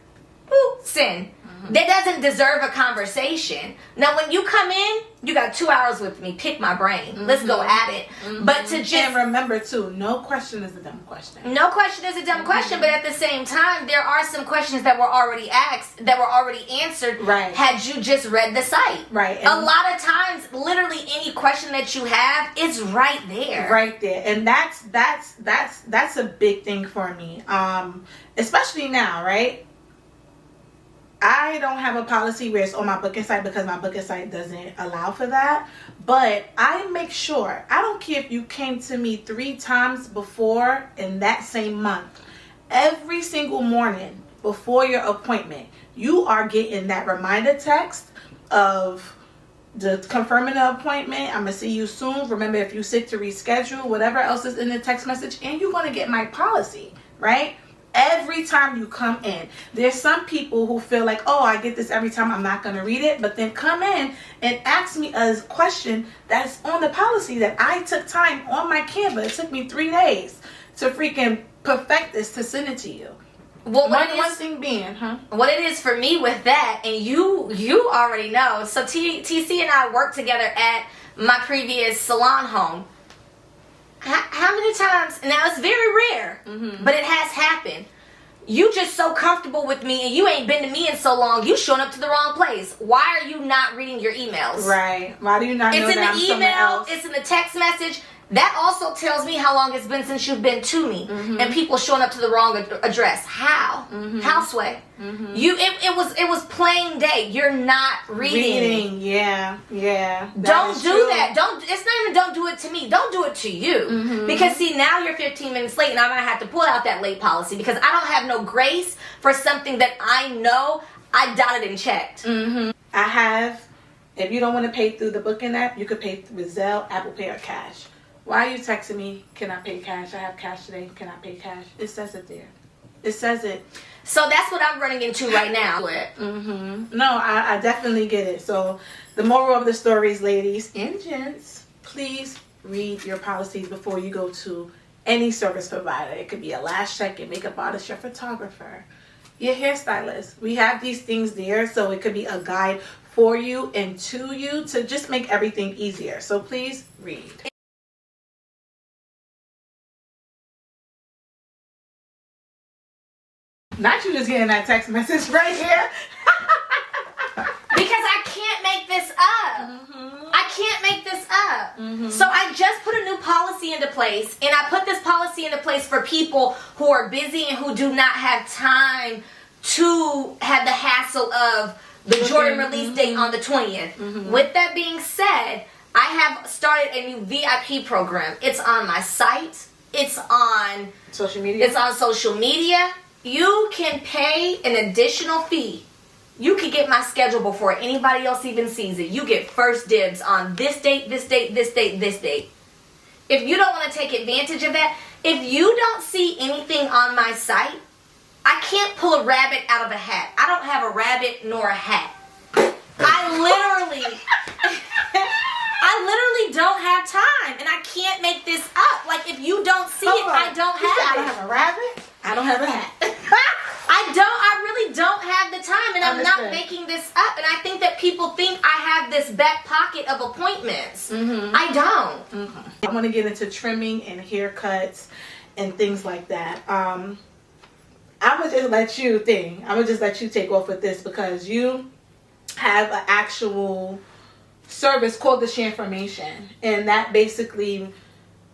Speaker 2: Boop, send. That doesn't deserve a conversation. Now, when you come in, you got 2 hours with me. Pick my brain. Let's go at it. But to just...
Speaker 1: And remember, too, no question is a dumb question.
Speaker 2: No question is a dumb question, but at the same time, there are some questions that were already asked, that were already answered,
Speaker 1: Right.
Speaker 2: had you just read the site.
Speaker 1: Right.
Speaker 2: A lot of times, literally any question that you have is right there.
Speaker 1: Right there. And that's a big thing for me. Especially now, right? I don't have a policy where it's on my booking site because my booking site doesn't allow for that. But I make sure, I don't care if you came to me 3 times before in that same month, every single morning before your appointment, you are getting that reminder text of confirming the appointment. I'm going to see you soon. Remember, if you're sick, to reschedule, whatever else is in the text message, and you're going to get my policy, right? Every time you come in. There's some people who feel like, oh, I get this every time, I'm not going to read it, but then come in and ask me a question that's on the policy that I took time on my Canva. It took me 3 days to freaking perfect this to send it to you.
Speaker 2: Well,
Speaker 1: one thing being,
Speaker 2: what it is for me with that, and you already know. So TC and I worked together at my previous salon home. How many times? Now it's very rare, but it has happened. You just so comfortable with me, and you ain't been to me in so long. You showing up to the wrong place. Why are you not reading your emails?
Speaker 1: Right. Why do you not know that I'm
Speaker 2: It's in the email. It's in the text message. That also tells me how long it's been since you've been to me, and people showing up to the wrong address. How? Houseway. It was plain day. You're not reading.
Speaker 1: Yeah.
Speaker 2: Don't do that. It's not even don't do it to me. Don't do it to you. Because see, now you're 15 minutes late, and I might have to pull out that late policy because I don't have no grace for something that I know I dotted and checked.
Speaker 1: I have. If you don't want to pay through the booking app, you could pay with Zelle, Apple Pay, or cash. Why are you texting me? Can I pay cash? I have cash today. Can I pay cash? It says it there. It says it.
Speaker 2: So that's what I'm running into right now.
Speaker 1: No, I definitely get it. So the moral of the story is, ladies and gents, please read your policies before you go to any service provider. It could be a lash tech, your makeup artist, your photographer, your hairstylist. We have these things there, so it could be a guide for you and to you to just make everything easier. So please read. Not you just getting that text message right here.
Speaker 2: Because I can't make this up. I can't make this up. So I just put a new policy into place, and I put this policy into place for people who are busy and who do not have time to have the hassle of the Jordan release date on the 20th. With that being said, I have started a new VIP program. It's on my site. It's on
Speaker 1: social media.
Speaker 2: It's on social media. You can pay an additional fee. You can get my schedule before anybody else even sees it. You get first dibs on this date, this date, this date, this date. If you don't want to take advantage of that, if you don't see anything on my site, I can't pull a rabbit out of a hat. I don't have a rabbit nor a hat. I literally don't have time, and I can't make this up. Like, if you don't see it, I don't have it.
Speaker 1: I don't have a rabbit. I don't have a hat.
Speaker 2: I really don't have the time, and I'm not making this up. And I think that people think I have this back pocket of appointments. I don't.
Speaker 1: I want to get into trimming and haircuts and things like that. I'm gonna just let you take off with this because you have an actual service called the Shanformation, and that basically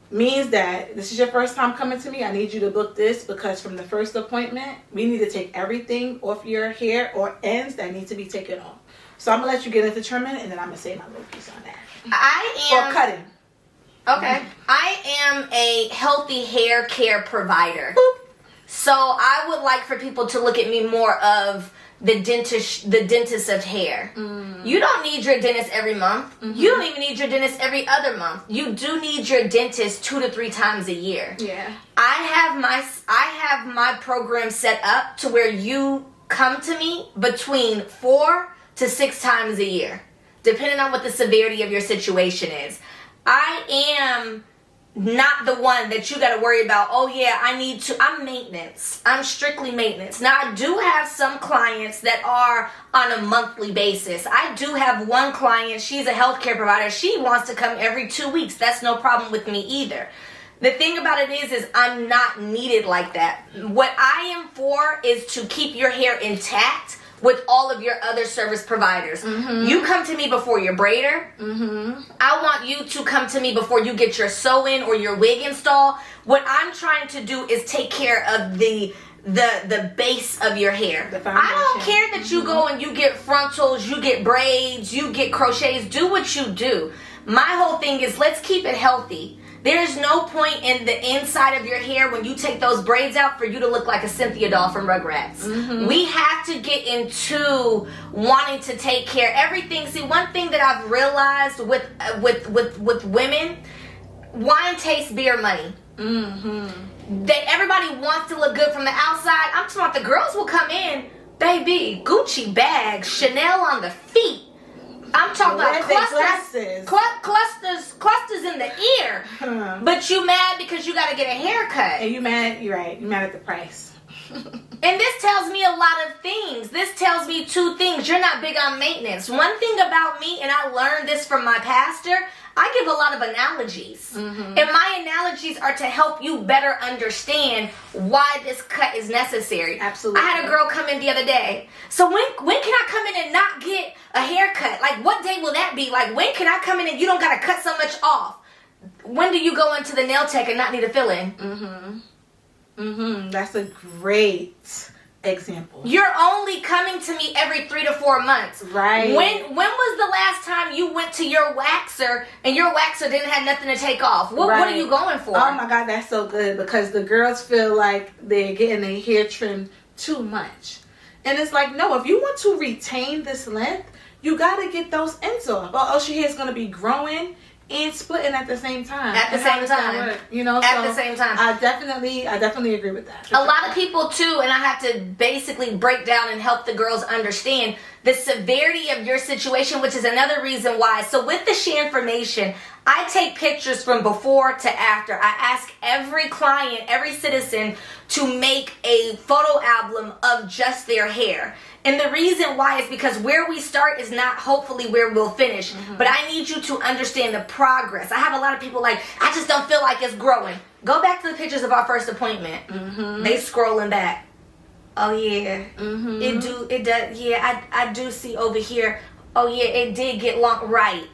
Speaker 1: means that this is your first time coming to me. I need you to book this because from the first appointment, we need to take everything off your hair or ends that need to be taken off. So I'm gonna let you get into trimming, and then I'm gonna say my little piece on that. Or cutting.
Speaker 2: Okay. I am a healthy hair care provider. Boop. So I would like for people to look at me more of the dentist of hair. You don't need your dentist every month. You don't even need your dentist every other month. You do need your dentist 2 to 3 times a year.
Speaker 1: Yeah.
Speaker 2: I have my program set up to where you come to me between 4 to 6 times a year, depending on what the severity of your situation is. I am not the one that you got to worry about, oh yeah, I'm maintenance. I'm strictly maintenance. Now, I do have some clients that are on a monthly basis. I do have one client, she's a healthcare provider. She wants to come every 2 weeks. That's no problem with me either. The thing about it is I'm not needed like that. What I am for is to keep your hair intact with all of your other service providers. You come to me before your braider. I want you to come to me before you get your sew-in or your wig install. What I'm trying to do is take care of the the base of your hair.
Speaker 1: The foundation.
Speaker 2: I don't care that you go and you get frontals, you get braids, you get crochets. Do what you do. My whole thing is let's keep it healthy. There's no point in the inside of your hair when you take those braids out for you to look like a Cynthia doll from Rugrats. We have to get into wanting to take care of everything. See, one thing that I've realized with women, wine tastes beer money. That everybody wants to look good from the outside. I'm talking about the girls will come in, baby, Gucci bags, Chanel on the feet. I'm talking about clusters in the ear. But you mad because you got to get a haircut.
Speaker 1: And you mad, you're right, you mad at the price.
Speaker 2: And this tells me a lot of things. This tells me two things. You're not big on maintenance. One thing about me, and I learned this from my pastor, I give a lot of analogies. And my analogies are to help you better understand why this cut is necessary.
Speaker 1: Absolutely.
Speaker 2: I had a girl come in the other day. So when can I come in and not get a haircut? Like, what day will that be? Like, when can I come in and you don't got to cut so much off? When do you go into the nail tech and not need a fill-in?
Speaker 1: That's a great example.
Speaker 2: You're only coming to me every 3 to 4 months.
Speaker 1: Right.
Speaker 2: When was the last time you went to your waxer and your waxer didn't have nothing to take off? What are you going for?
Speaker 1: Oh my God, that's so good because the girls feel like they're getting their hair trimmed too much. And it's like, no, if you want to retain this length, you got to get those ends off. Or else your hair's going to be growing and splitting at the same time.
Speaker 2: At the same time.
Speaker 1: You know,
Speaker 2: at the same time.
Speaker 1: I definitely agree with that.
Speaker 2: A lot of people too, and I have to basically break down and help the girls understand the severity of your situation, which is another reason why. So with the Shanformation, I take pictures from before to after. I ask every client, every citizen to make a photo album of just their hair. And the reason why is because where we start is not hopefully where we'll finish. But I need you to understand the progress. I have a lot of people like, I just don't feel like it's growing. Go back to the pictures of our first appointment. They scrolling back. Oh yeah, it does. Yeah, I do see over here. Oh yeah, it did get long. Right.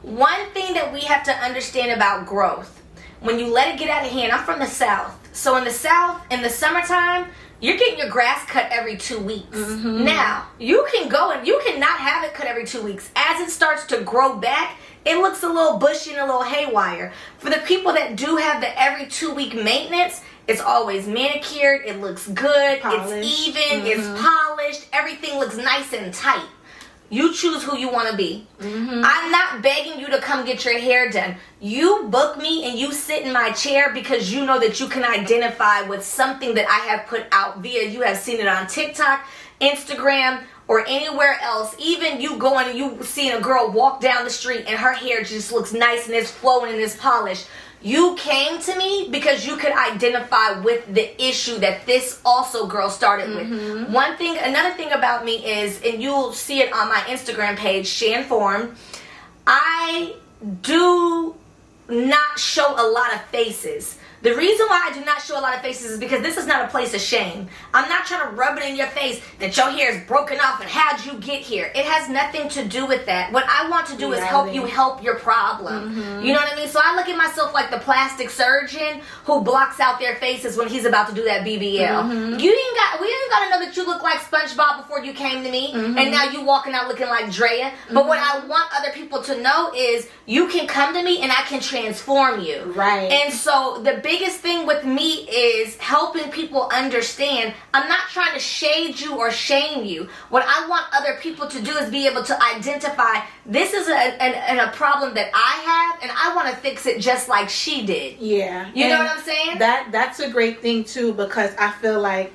Speaker 2: One thing that we have to understand about growth, when you let it get out of hand, I'm from the South. So in the South, in the summertime, you're getting your grass cut every 2 weeks. Now, you can go and you cannot have it cut every 2 weeks. As it starts to grow back, it looks a little bushy and a little haywire. For the people that do have the every 2 week maintenance, it's always manicured, it looks good,
Speaker 1: Polished.
Speaker 2: It's even, it's polished, everything looks nice and tight. You choose who you want to be. I'm not begging you to come get your hair done. You book me and you sit in my chair because you know that you can identify with something that I have put out via, you have seen it on TikTok, Instagram, or anywhere else. Even you going and you seeing a girl walk down the street and her hair just looks nice and it's flowing and it's polished. You came to me because you could identify with the issue that this also girl started with. Another thing about me is, and you'll see it on my Instagram page, Shanform'd, I do not show a lot of faces. The reason why I do not show a lot of faces is because this is not a place of shame. I'm not trying to rub it in your face that your hair is broken off and how'd you get here. It has nothing to do with that. What I want to do is help you help your problem. You know what I mean? So I look at myself like the plastic surgeon who blocks out their faces when he's about to do that BBL. We ain't got to know that you look like SpongeBob before you came to me and now you walking out looking like Drea. But what I want other people to know is you can come to me and I can transform you.
Speaker 1: Right.
Speaker 2: And so the biggest thing with me is helping people understand I'm not trying to shade you or shame you. What I want other people to do is be able to identify this is a problem that I have and I want to fix it just like she did.
Speaker 1: Yeah.
Speaker 2: You know what I'm saying?
Speaker 1: That's a great thing too, because I feel like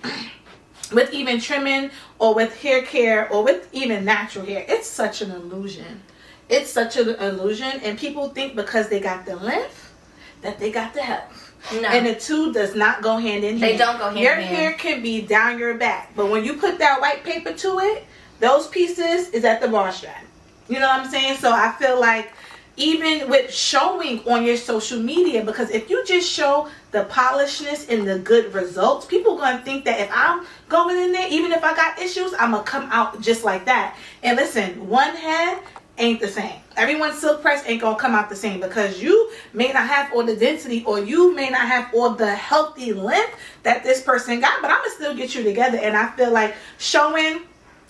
Speaker 1: with even trimming or with hair care or with even natural hair, it's such an illusion. It's such an illusion, and people think because they got the length that they got the health.
Speaker 2: No.
Speaker 1: And the two does not go hand in hand.
Speaker 2: They don't go hand
Speaker 1: your
Speaker 2: in hand.
Speaker 1: Your hair can be down your back, but when you put that white paper to it, those pieces is at the bar strap. You know what I'm saying? So I feel like even with showing on your social media, because if you just show the polishedness and the good results, people gonna think that if I'm going in there, even if I got issues, I'm gonna come out just like that. And listen, one head ain't the same. Everyone's silk press ain't gonna come out the same, because you may not have all the density, or you may not have all the healthy length that this person got, but I'm gonna still get you together. And I feel like showing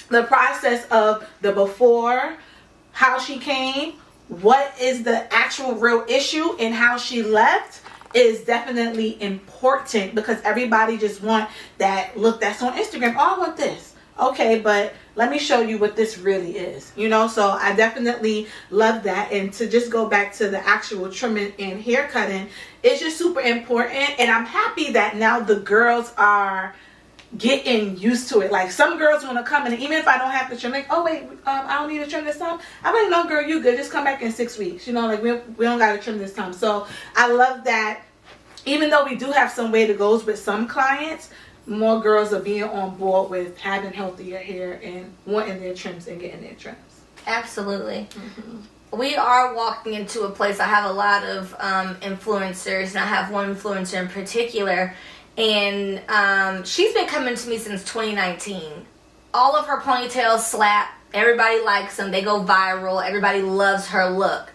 Speaker 1: the process of the before, how she came, what is the actual real issue, and how she left is definitely important, because everybody just want that look that's on Instagram. Oh, I want this. Okay, but let me show you what this really is, you know? So I definitely love that. And to just go back to the actual trimming and hair cutting, it's just super important. And I'm happy that now the girls are getting used to it. Like, some girls want to come in, and even if I don't have to trim, like, oh wait, I don't need to trim this time. I'm like, no girl, you good, just come back in 6 weeks, you know, like we don't got to trim this time. So I love that. Even though we do have some way to go with some clients, more girls are being on board with having healthier hair and wanting their trims and getting their trims.
Speaker 2: Absolutely. We are walking into a place. I have a lot of influencers, and I have one influencer in particular, and she's been coming to me since 2019. All of her ponytails slap. Everybody likes them. They go viral. Everybody loves her look.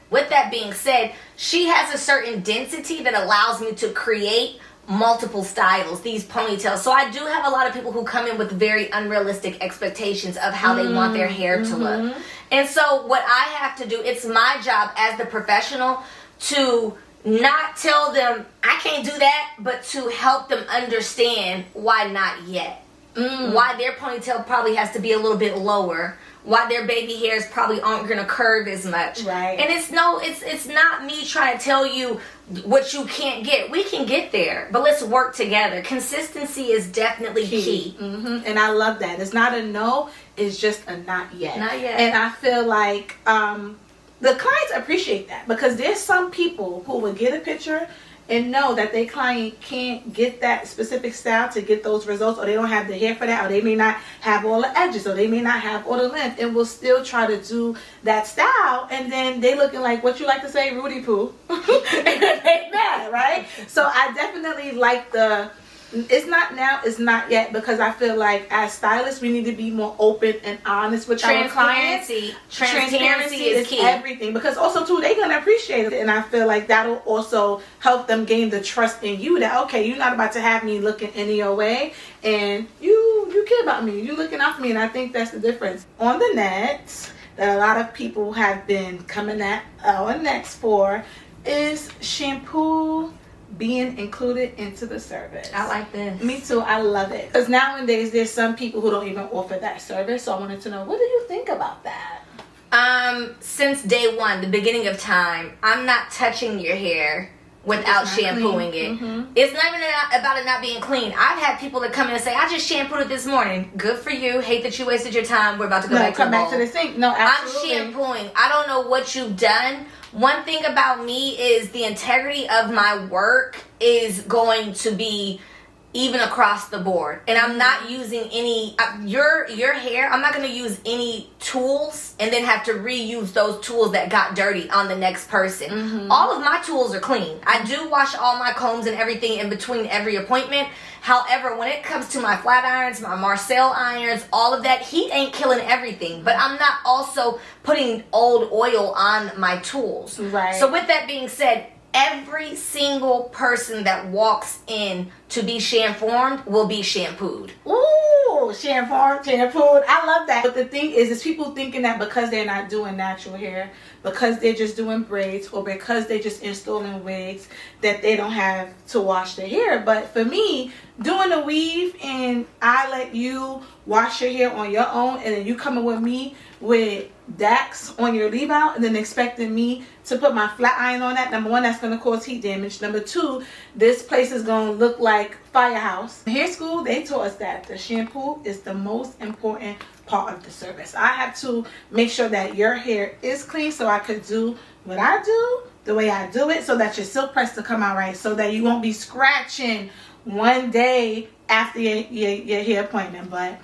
Speaker 2: With that being said, she has a certain density that allows me to create multiple styles, these ponytails. So I do have a lot of people who come in with very unrealistic expectations of how they want their hair to look. And so what I have to do, it's my job as the professional to not tell them I can't do that, but to help them understand why not yet. Why their ponytail probably has to be a little bit lower, why their baby hairs probably aren't gonna curve as much.
Speaker 1: Right.
Speaker 2: And it's not me trying to tell you what you can't get. We can get there, but let's work together. Consistency is definitely key.
Speaker 1: And I love that. It's not a no, it's just a not yet.
Speaker 2: Not yet.
Speaker 1: And I feel like the clients appreciate that, because there's some people who will get a picture and know that their client can't get that specific style to get those results, or they don't have the hair for that, or they may not have all the edges, or they may not have all the length, and will still try to do that style, and then they looking like, what you like to say, Rudy Poo. And they mad, right? So I definitely like it's not now, it's not yet, because I feel like as stylists we need to be more open and honest with our clients. Transparency is key. Everything, because also too, they're gonna appreciate it, and I feel like that'll also help them gain the trust in you, that okay, you're not about to have me looking any your way, and you care about me, you looking out for me. And I think that's the difference on the net that a lot of people have been coming at our necks for, is shampoo being included into the service.
Speaker 2: I like this.
Speaker 1: Me too. I love it, because nowadays there's some people who don't even offer that service. So I wanted to know, what do you think about that?
Speaker 2: Since day one, the beginning of time, I'm not touching your hair without shampooing it. It's not even about it not being clean. I've had people that come in and say, I just shampooed it this morning. Good for you. Hate that you wasted your time. We're about to go back to the bowl.
Speaker 1: Come back to the sink. No, absolutely.
Speaker 2: I'm shampooing. I don't know what you've done. One thing about me is the integrity of my work is going to be even across the board. And I'm not using any, your hair, I'm not going to use any tools and then have to reuse those tools that got dirty on the next person. All of my tools are clean. I do wash all my combs and everything in between every appointment. However, when it comes to my flat irons, my Marcel irons, all of that, heat ain't killing everything. But I'm not also putting old oil on my tools.
Speaker 1: Right.
Speaker 2: So with that being said, every single person that walks in to be shanform'd will be shampooed.
Speaker 1: Ooh, shampooed. I love that. But the thing is people thinking that because they're not doing natural hair, because they're just doing braids, or because they're just installing wigs, that they don't have to wash their hair. But for me, doing a weave and I let you wash your hair on your own, and then you coming with me with Dax on your leave out, and then expecting me to put my flat iron on that, number one, that's going to cause heat damage. Number two, this place is going to look like Firehouse. In hair school, they taught us that the shampoo is the most important part of the service. I have to make sure that your hair is clean so I could do what I do the way I do it, so that your silk press to come out right, so that you won't be scratching one day after your hair appointment. But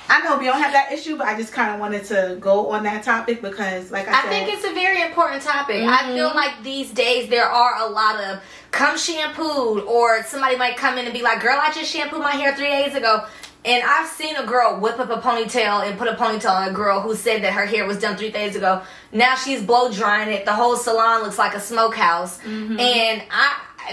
Speaker 1: I know we don't have that issue, but I just kind of wanted to go on that topic because, like I said,
Speaker 2: I think it's a very important topic. I feel like these days there are a lot of come shampooed, or somebody might come in and be like, girl, I just shampooed my hair 3 days ago. And I've seen a girl whip up a ponytail and put a ponytail on a girl who said that her hair was done 3 days ago. Now she's blow drying it. The whole salon looks like a smokehouse. And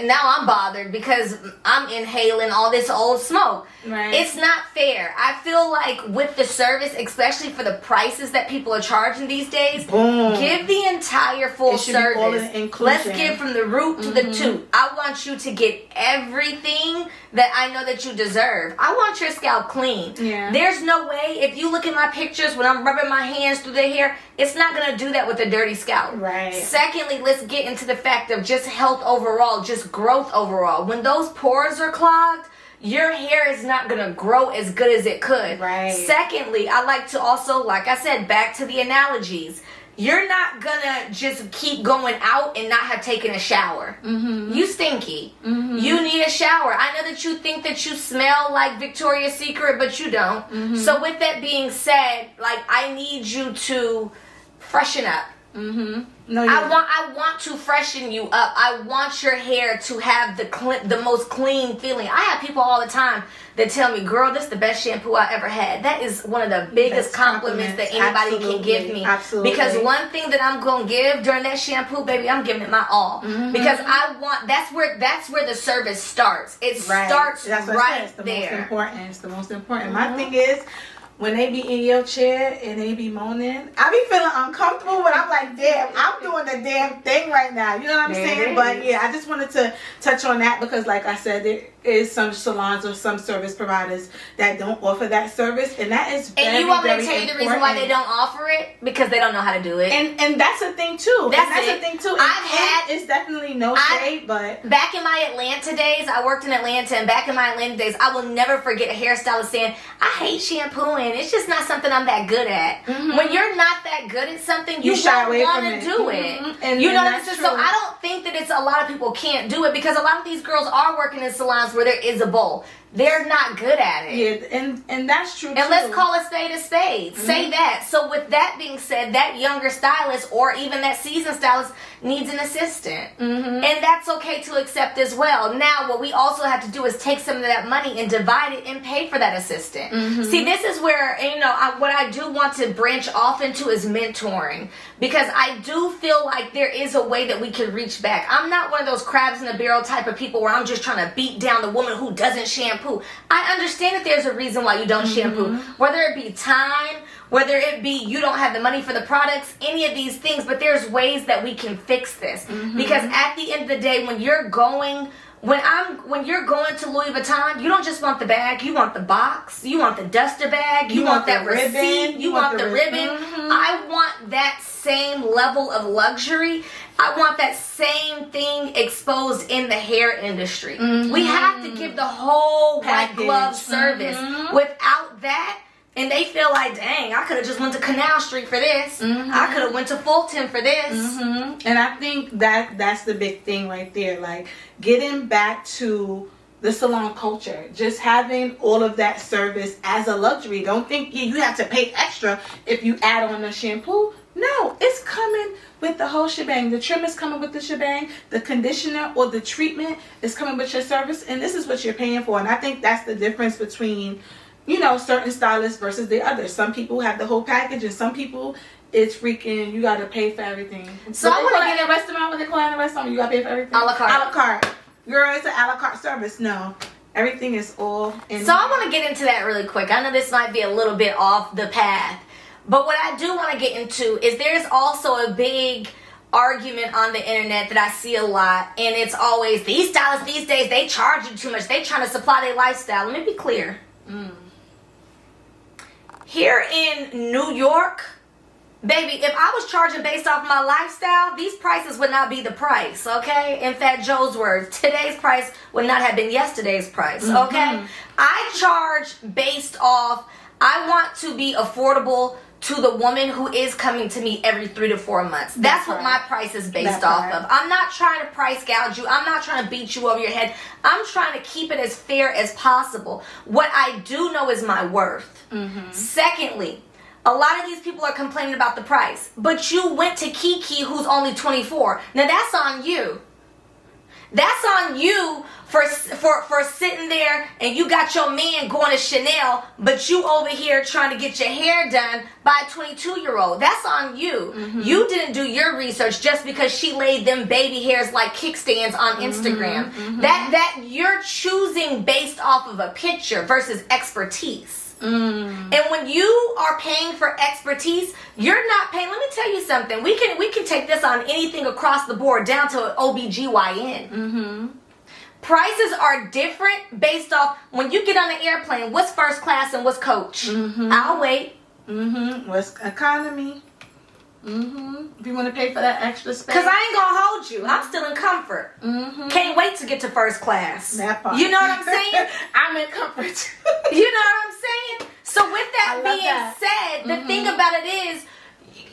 Speaker 2: now I'm bothered because I'm inhaling all this old smoke.
Speaker 1: Right.
Speaker 2: It's not fair. I feel like with the service, especially for the prices that people are charging these days, give the entire full service. Let's give from the root to the toot. I want you to get everything that I know that you deserve. I want your scalp clean.
Speaker 1: Yeah.
Speaker 2: There's no way, if you look at my pictures when I'm rubbing my hands through the hair, it's not going to do that with a dirty scalp.
Speaker 1: Right.
Speaker 2: Secondly, let's get into the fact of just health overall, just growth overall. When those pores are clogged, your hair is not going to grow as good as it could.
Speaker 1: Right.
Speaker 2: Secondly, I like to also, like I said, back to the analogies. You're not going to just keep going out and not have taken a shower. You stinky. You need a shower. I know that you think that you smell like Victoria's Secret, but you don't. So with that being said, like, I need you to freshen up.
Speaker 1: No,
Speaker 2: I want to freshen you up. I want your hair to have the most clean feeling. I have people all the time that tell me, girl, this is the best shampoo I ever had. That is one of the biggest compliments that anybody can give me.
Speaker 1: Absolutely.
Speaker 2: Because one thing that I'm going to give during that shampoo, baby, I'm giving it my all. Because I want, that's where the service starts. It starts right there.
Speaker 1: It's the most important. My thing is, when they be in your chair and they be moaning, I be feeling uncomfortable, but I'm like, damn, I'm doing the damn thing right now. You know what I'm saying? But yeah, I just wanted to touch on that because, like I said, there is some salons or some service providers that don't offer that service, and that is very,
Speaker 2: and you want me to tell you
Speaker 1: important.
Speaker 2: the reason why they don't offer it? Because they don't know how to do it.
Speaker 1: And that's a thing too. That's a thing too. It's definitely no shade, but
Speaker 2: back in my Atlanta days, I worked in Atlanta, and back in my Atlanta days, I will never forget a hairstylist saying, "I hate shampooing. It's just not something I'm that good at." When you're not that good at something, you don't want to do it.
Speaker 1: And
Speaker 2: you know what I'm
Speaker 1: that's
Speaker 2: saying?
Speaker 1: true.
Speaker 2: So I don't think that it's a lot of people can't do it because a lot of these girls are working in salons where there is a bowl. They're not good at it.
Speaker 1: Yeah, and that's true.
Speaker 2: And
Speaker 1: too.
Speaker 2: let's call a spade a spade. Say that. So with that being said, that younger stylist or even that seasoned stylist needs an assistant. And that's okay to accept as well. Now, what we also have to do is take some of that money and divide it and pay for that assistant. See, this is where, what I do want to branch off into is mentoring. Because I do feel like there is a way that we can reach back. I'm not one of those crabs in a barrel type of people where I'm just trying to beat down the woman who doesn't shampoo. I understand that there's a reason why you don't shampoo. Whether it be time, whether it be you don't have the money for the products, any of these things. But there's ways that we can fix this. Because at the end of the day, when you're going to Louis Vuitton, you don't just want the bag, you want the box, you want the duster bag, you want that receipt, you want the ribbon. I want that same level of luxury. I want that same thing exposed in the hair industry. We have to give the whole white glove service. Without that, and they feel like, dang, I could have just went to Canal Street for this. I could have went to Fulton for this.
Speaker 1: And I think that's the big thing right there. Like, getting back to the salon culture. Just having all of that service as a luxury. Don't think you have to pay extra if you add on the shampoo. No, it's coming with the whole shebang. The trim is coming with the shebang. The conditioner or the treatment is coming with your service. And this is what you're paying for. And I think that's the difference between, certain stylists versus the others. Some people have the whole package, and some people, it's freaking, you got to pay for everything.
Speaker 2: So I want to get
Speaker 1: in a restaurant. When they call in a restaurant, you got to pay for everything.
Speaker 2: A la carte.
Speaker 1: A la carte. Girl, it's an a la carte service. No. Everything is all in.
Speaker 2: So I want to get into that really quick. I know this might be a little bit off the path. But what I do want to get into is there's also a big argument on the internet that I see a lot, and it's always, these stylists these days, they charge you too much. They trying to supply their lifestyle. Let me be clear. Here in New York, baby, if I was charging based off my lifestyle, these prices would not be the price, okay? In Fat Joe's words, today's price would not have been yesterday's price, okay? I charge based off, I want to be affordable to the woman who is coming to me every 3 to 4 months. That's what my price is based off of. I'm not trying to price gouge you. I'm not trying to beat you over your head. I'm trying to keep it as fair as possible. What I do know is my worth. Secondly, a lot of these people are complaining about the price, but you went to Kiki, who's only 24. Now that's on you. That's on you for sitting there and you got your man going to Chanel, but you over here trying to get your hair done by a 22-year-old. That's on you. Mm-hmm. You didn't do your research just because she laid them baby hairs like kickstands on Instagram. Mm-hmm. That you're choosing based off of a picture versus expertise. And when you are paying for expertise, you're not paying. Let me tell you something. We can take this on anything across the board down to OBGYN. Mm-hmm. Prices are different based off when you get on an airplane. What's first class and what's coach? Mm-hmm. I'll wait.
Speaker 1: Mm-hmm. What's economy? Mm-hmm. If you want to pay for that extra space.
Speaker 2: Because I ain't going to hold you. I'm still in comfort. Mm-hmm. Can't wait to get to first class.
Speaker 1: That part.
Speaker 2: You know what I'm saying?
Speaker 1: I'm in comfort.
Speaker 2: You know what I'm saying? So with that being said, the thing about it is,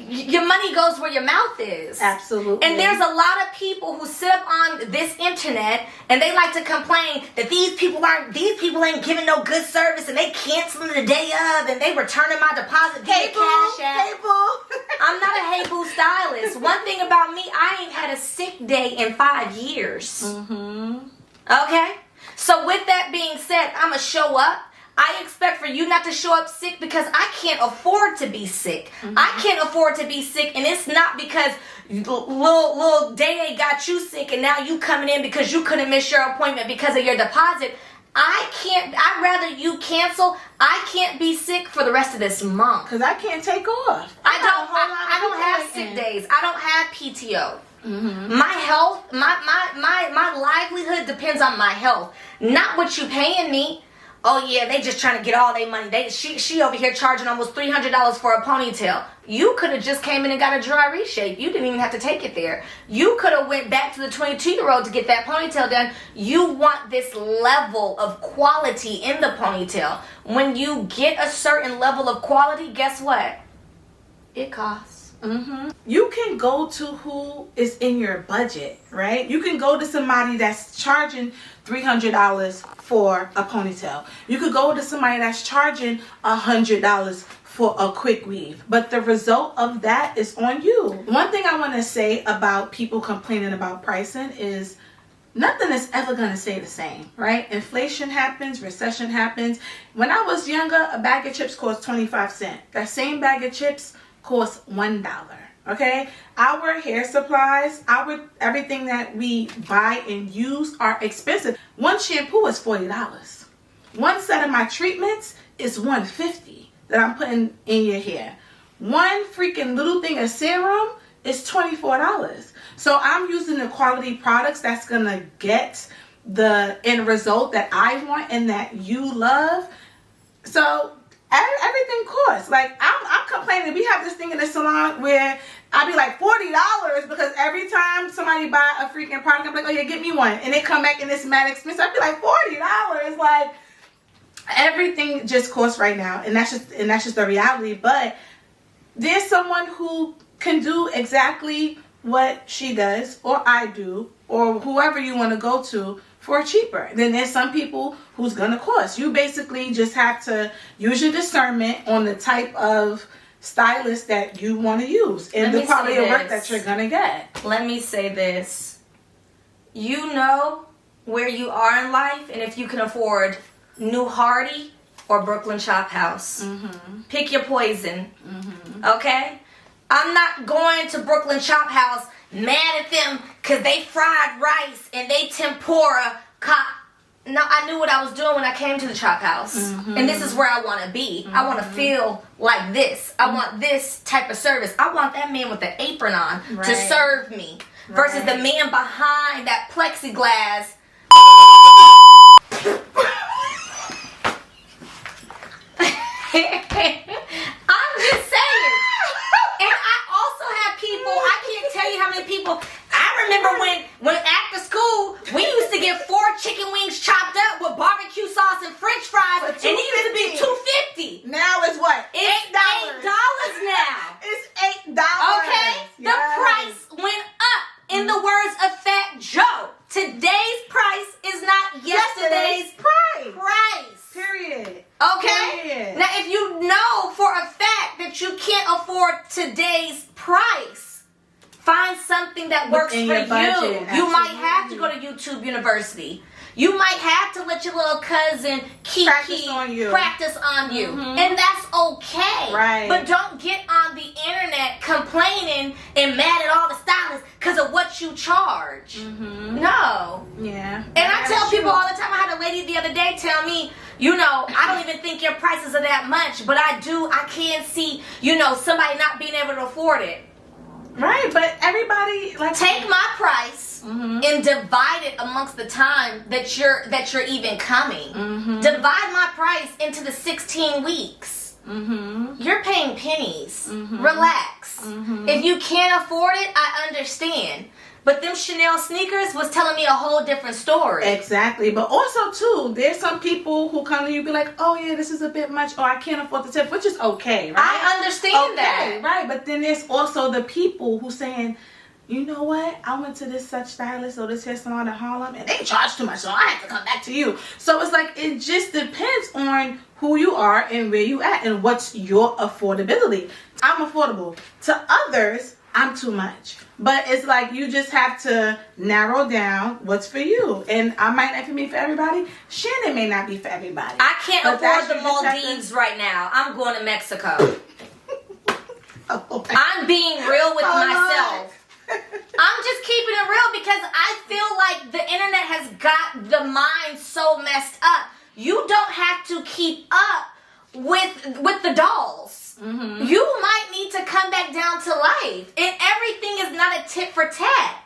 Speaker 2: your money goes where your mouth is.
Speaker 1: Absolutely.
Speaker 2: And there's a lot of people who sit up on this internet and they like to complain that these people ain't giving no good service and they canceling the day of and they returning my deposit via Cash App.
Speaker 1: Hey boo.
Speaker 2: I'm not a hey boo stylist. One thing about me, I ain't had a sick day in 5 years. Mm-hmm. Okay? So with that being said, I'ma show up. I expect for you not to show up sick because I can't afford to be sick. Mm-hmm. I can't afford to be sick, and it's not because little Day got you sick and now you coming in because you couldn't miss your appointment because of your deposit. I'd rather you cancel. I can't be sick for the rest of this month.
Speaker 1: Because I can't take off.
Speaker 2: I don't have sick days. I don't have PTO. Mm-hmm. My health, my livelihood depends on my health, not what you paying me. Oh yeah, they just trying to get all their money. She over here charging almost $300 for a ponytail. You could have just came in and got a dry reshape. You didn't even have to take it there. You could have went back to the 22-year-old to get that ponytail done. You want this level of quality in the ponytail. When you get a certain level of quality, guess what? It costs.
Speaker 1: Mm-hmm. You can go to who is in your budget, right? You can go to somebody that's charging $300 for a ponytail. You could go to somebody that's charging $100 for a quick weave. But the result of that is on you. One thing I want to say about people complaining about pricing is nothing is ever going to stay the same, right? Inflation happens, recession happens. When I was younger, a bag of chips cost 25 cents. That same bag of chips costs $1. Okay, our hair supplies, everything that we buy and use are expensive. One shampoo is $40. One set of my treatments is $150 that I'm putting in your hair. One freaking little thing of serum is $24. So I'm using the quality products that's gonna get the end result that I want and that you love. So everything costs. Like I'm complaining. We have this thing in the salon where I'll be like $40 because every time somebody buy a freaking product, I'm like, oh yeah, get me one, and they come back and it's mad expensive. I'd be like $40. Like everything just costs right now, and that's just the reality. But there's someone who can do exactly what she does, or I do, or whoever you want to go to, for cheaper. Then there's some people who's gonna cost. You basically just have to use your discernment on the type of stylist that you want to use and the quality of work that you're gonna get.
Speaker 2: Let me say this. You know where you are in life and if you can afford New Hardy or Brooklyn Chop House. Mm-hmm. Pick your poison. Mm-hmm. Okay? I'm not going to Brooklyn Chop House mad at them because they fried rice and they tempura. No, I knew what I was doing when I came to the Chop House. Mm-hmm. And this is where I want to be. Mm-hmm. I want to feel like this. I want this type of service. I want that man with the apron on to serve me versus the man behind that plexiglass. I'm just saying. And I also have people, I can't tell you how many people, I remember when after school, we used to get 4 chicken wings chopped up with barbecue sauce and french fries, and it used to be $2.50.
Speaker 1: Now it's what?
Speaker 2: It's $8 now.
Speaker 1: It's $8.
Speaker 2: Okay?
Speaker 1: Yes.
Speaker 2: The price went up. In the words of Fat Joe, today's price is not yesterday's price.
Speaker 1: Period.
Speaker 2: Okay?
Speaker 1: Period.
Speaker 2: Now, if you know for a fact that you can't afford today's price, Find something that works
Speaker 1: Within
Speaker 2: for
Speaker 1: your budget,
Speaker 2: you. You might have to
Speaker 1: absolutely.
Speaker 2: go to YouTube University. You might have to let your little cousin
Speaker 1: Practice on you.
Speaker 2: practice on you. And that's okay.
Speaker 1: Right.
Speaker 2: But don't get on the internet complaining and mad at all the stylists because of what you charge. No.
Speaker 1: Yeah.
Speaker 2: And I tell people all the time, I had a lady the other day tell me, you know, I don't even think your prices are that much, but I can see, you know, somebody not being able to afford it.
Speaker 1: Right, but everybody like
Speaker 2: Take my price and divide it amongst the time that you're even coming. Divide my price into the 16 weeks. You're paying pennies. Relax. If you can't afford it, I understand. But them Chanel sneakers was telling me a whole different story.
Speaker 1: Exactly, but also too, there's some people who come to you and be like, "Oh yeah, this is a bit much," or "I can't afford the tip," which is okay, right?
Speaker 2: I understand that.
Speaker 1: Right? But then there's also the people who saying, "You know what? I went to this such stylist or this hair salon in Harlem, and they charge too much, so I have to come back to you." So it's like it just depends on who you are and where you at and what's your affordability. I'm affordable. To others, I'm too much. But it's like you just have to narrow down what's for you. And I might not be for everybody. Shannon may not be for everybody.
Speaker 2: I can't
Speaker 1: But
Speaker 2: afford
Speaker 1: that's
Speaker 2: the
Speaker 1: you just have to-
Speaker 2: Maldives right now. I'm going to Mexico.
Speaker 1: Oh,
Speaker 2: I'm being real with
Speaker 1: Oh,
Speaker 2: myself. I'm just keeping it real because I feel like the internet has got the mind so messed up. You don't have to keep up with the dolls. You might need to come back down to life. And everything is not a tit for tat.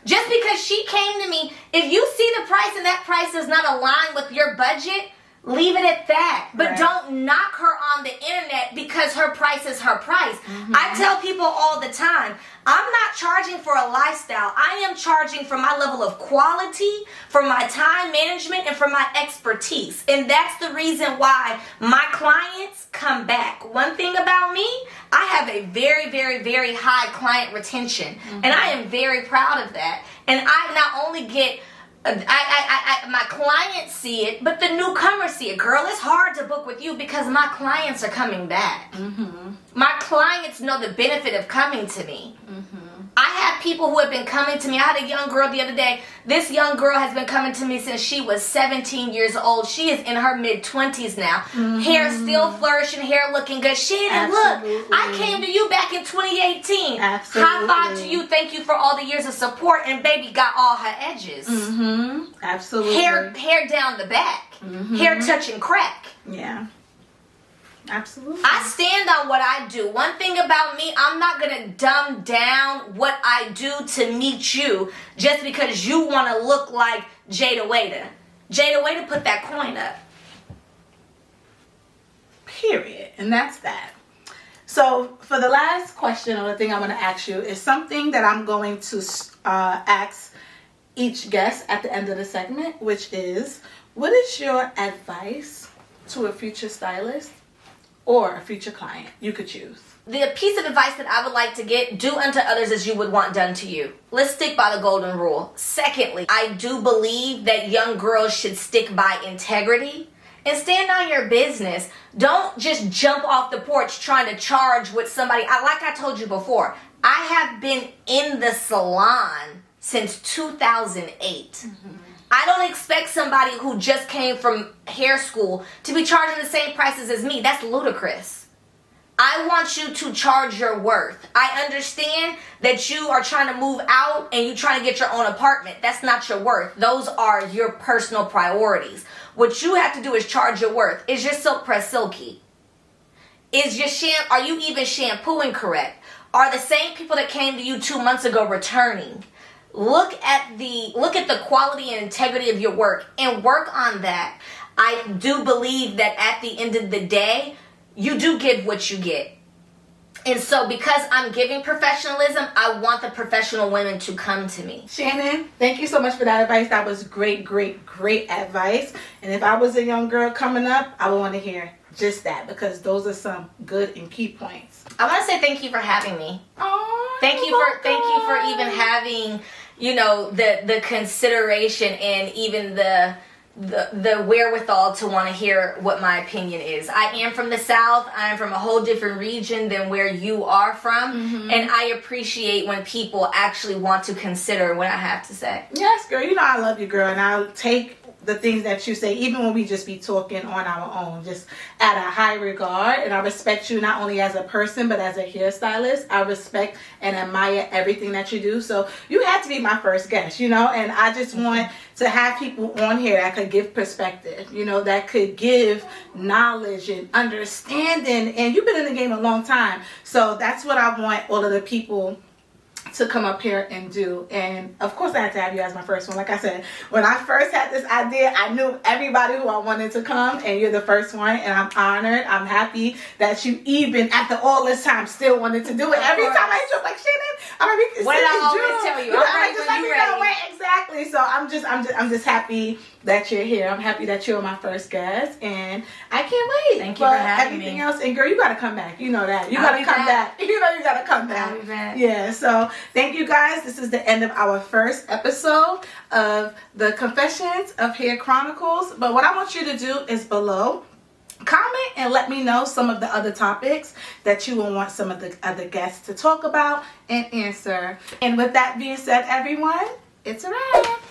Speaker 2: Just because she came to me, if you see the price and that price is not aligned with your budget, leave it at that. But
Speaker 1: Right.
Speaker 2: don't knock her on the internet because her price is her price. I tell people all the time, I'm not charging for a lifestyle. I am charging for my level of quality, for my time management, and for my expertise. And that's the reason why my clients come back. One thing about me, I have a very, very, very high client retention. And I am very proud of that. And I not only get my clients see it, but the newcomers see it. Girl, it's hard to book with you because my clients are coming back. My clients know the benefit of coming to me. I have people who have been coming to me. I had a young girl the other day. This young girl has been coming to me since she was 17 years old. She is in her mid-20s now. Hair still flourishing, hair looking good. Shannon, look, I came to you back in 2018.
Speaker 1: Absolutely.
Speaker 2: High five to you. Thank you for all the years of support. And baby got all her edges.
Speaker 1: Absolutely.
Speaker 2: Hair down the back. Hair touching crack.
Speaker 1: Yeah. Absolutely.
Speaker 2: I stand on what I do. One thing about me, I'm not going to dumb down what I do to meet you just because you want to look like Jada Waiter. Jada Waiter put that coin up.
Speaker 1: Period. And that's that. So for the last question or the thing I'm going to ask you is something that I'm going to ask each guest at the end of the segment, which is, what is your advice to a future stylist or a future client? You could choose.
Speaker 2: The piece of advice that I would like to get, do unto others as you would want done to you. Let's stick by the golden rule. Secondly, I do believe that young girls should stick by integrity and stand on your business. Don't just jump off the porch trying to charge with somebody. Like I told you before, I have been in the salon since 2008. I don't expect somebody who just came from hair school to be charging the same prices as me. That's ludicrous. I want you to charge your worth. I understand that you are trying to move out and you're trying to get your own apartment. That's not your worth. Those are your personal priorities. What you have to do is charge your worth. Is your silk press silky? Is your are you even shampooing correct? Are the same people that came to you 2 months ago returning? Look at the quality and integrity of your work and work on that. I do believe that at the end of the day, you do give what you get. And so because I'm giving professionalism, I want the professional women to come to me.
Speaker 1: Shannon, thank you so much for that advice. That was great, great, great advice. And if I was a young girl coming up, I would want to hear just that, because those are some good and key points.
Speaker 2: I want to say thank you for having me.
Speaker 1: Oh,
Speaker 2: Thank you for even having, the consideration and even the the wherewithal to want to hear what my opinion is. I am from the South. I am from a whole different region than where you are from. And I appreciate when people actually want to consider what I have to say.
Speaker 1: Yes, girl. You know I love you, girl. And I'll take the things that you say, even when we just be talking on our own, just at a high regard. And I respect you not only as a person, but as a hairstylist. I respect and admire everything that you do. So you had to be my first guest, you know, and I just want to have people on here that could give perspective, you know, that could give knowledge and understanding. And you've been in the game a long time. So that's what I want all of the people to come up here and do. And of course I had to have you as my first one. Like I said, when I first had this idea, I knew everybody who I wanted to come, and you're the first one, and I'm honored. I'm happy that you even after all this time still wanted to do it. Every time I hit you, like, Shannon, I'm gonna
Speaker 2: what did I always tell you? I'm ready when you're ready.
Speaker 1: Exactly. So I'm just happy that you're here. I'm happy that you're my first guest, and I can't wait.
Speaker 2: Thank you for having
Speaker 1: everything
Speaker 2: me.
Speaker 1: else. And girl, you gotta come back. You know that. You gotta come back. You know you gotta come back.
Speaker 2: I'll be back.
Speaker 1: Yeah. So thank you guys. This is the end of our first episode of the Confessions of Hair Chronicles. But what I want you to do is below comment and let me know some of the other topics that you will want some of the other guests to talk about and answer. And with that being said, everyone, it's a wrap.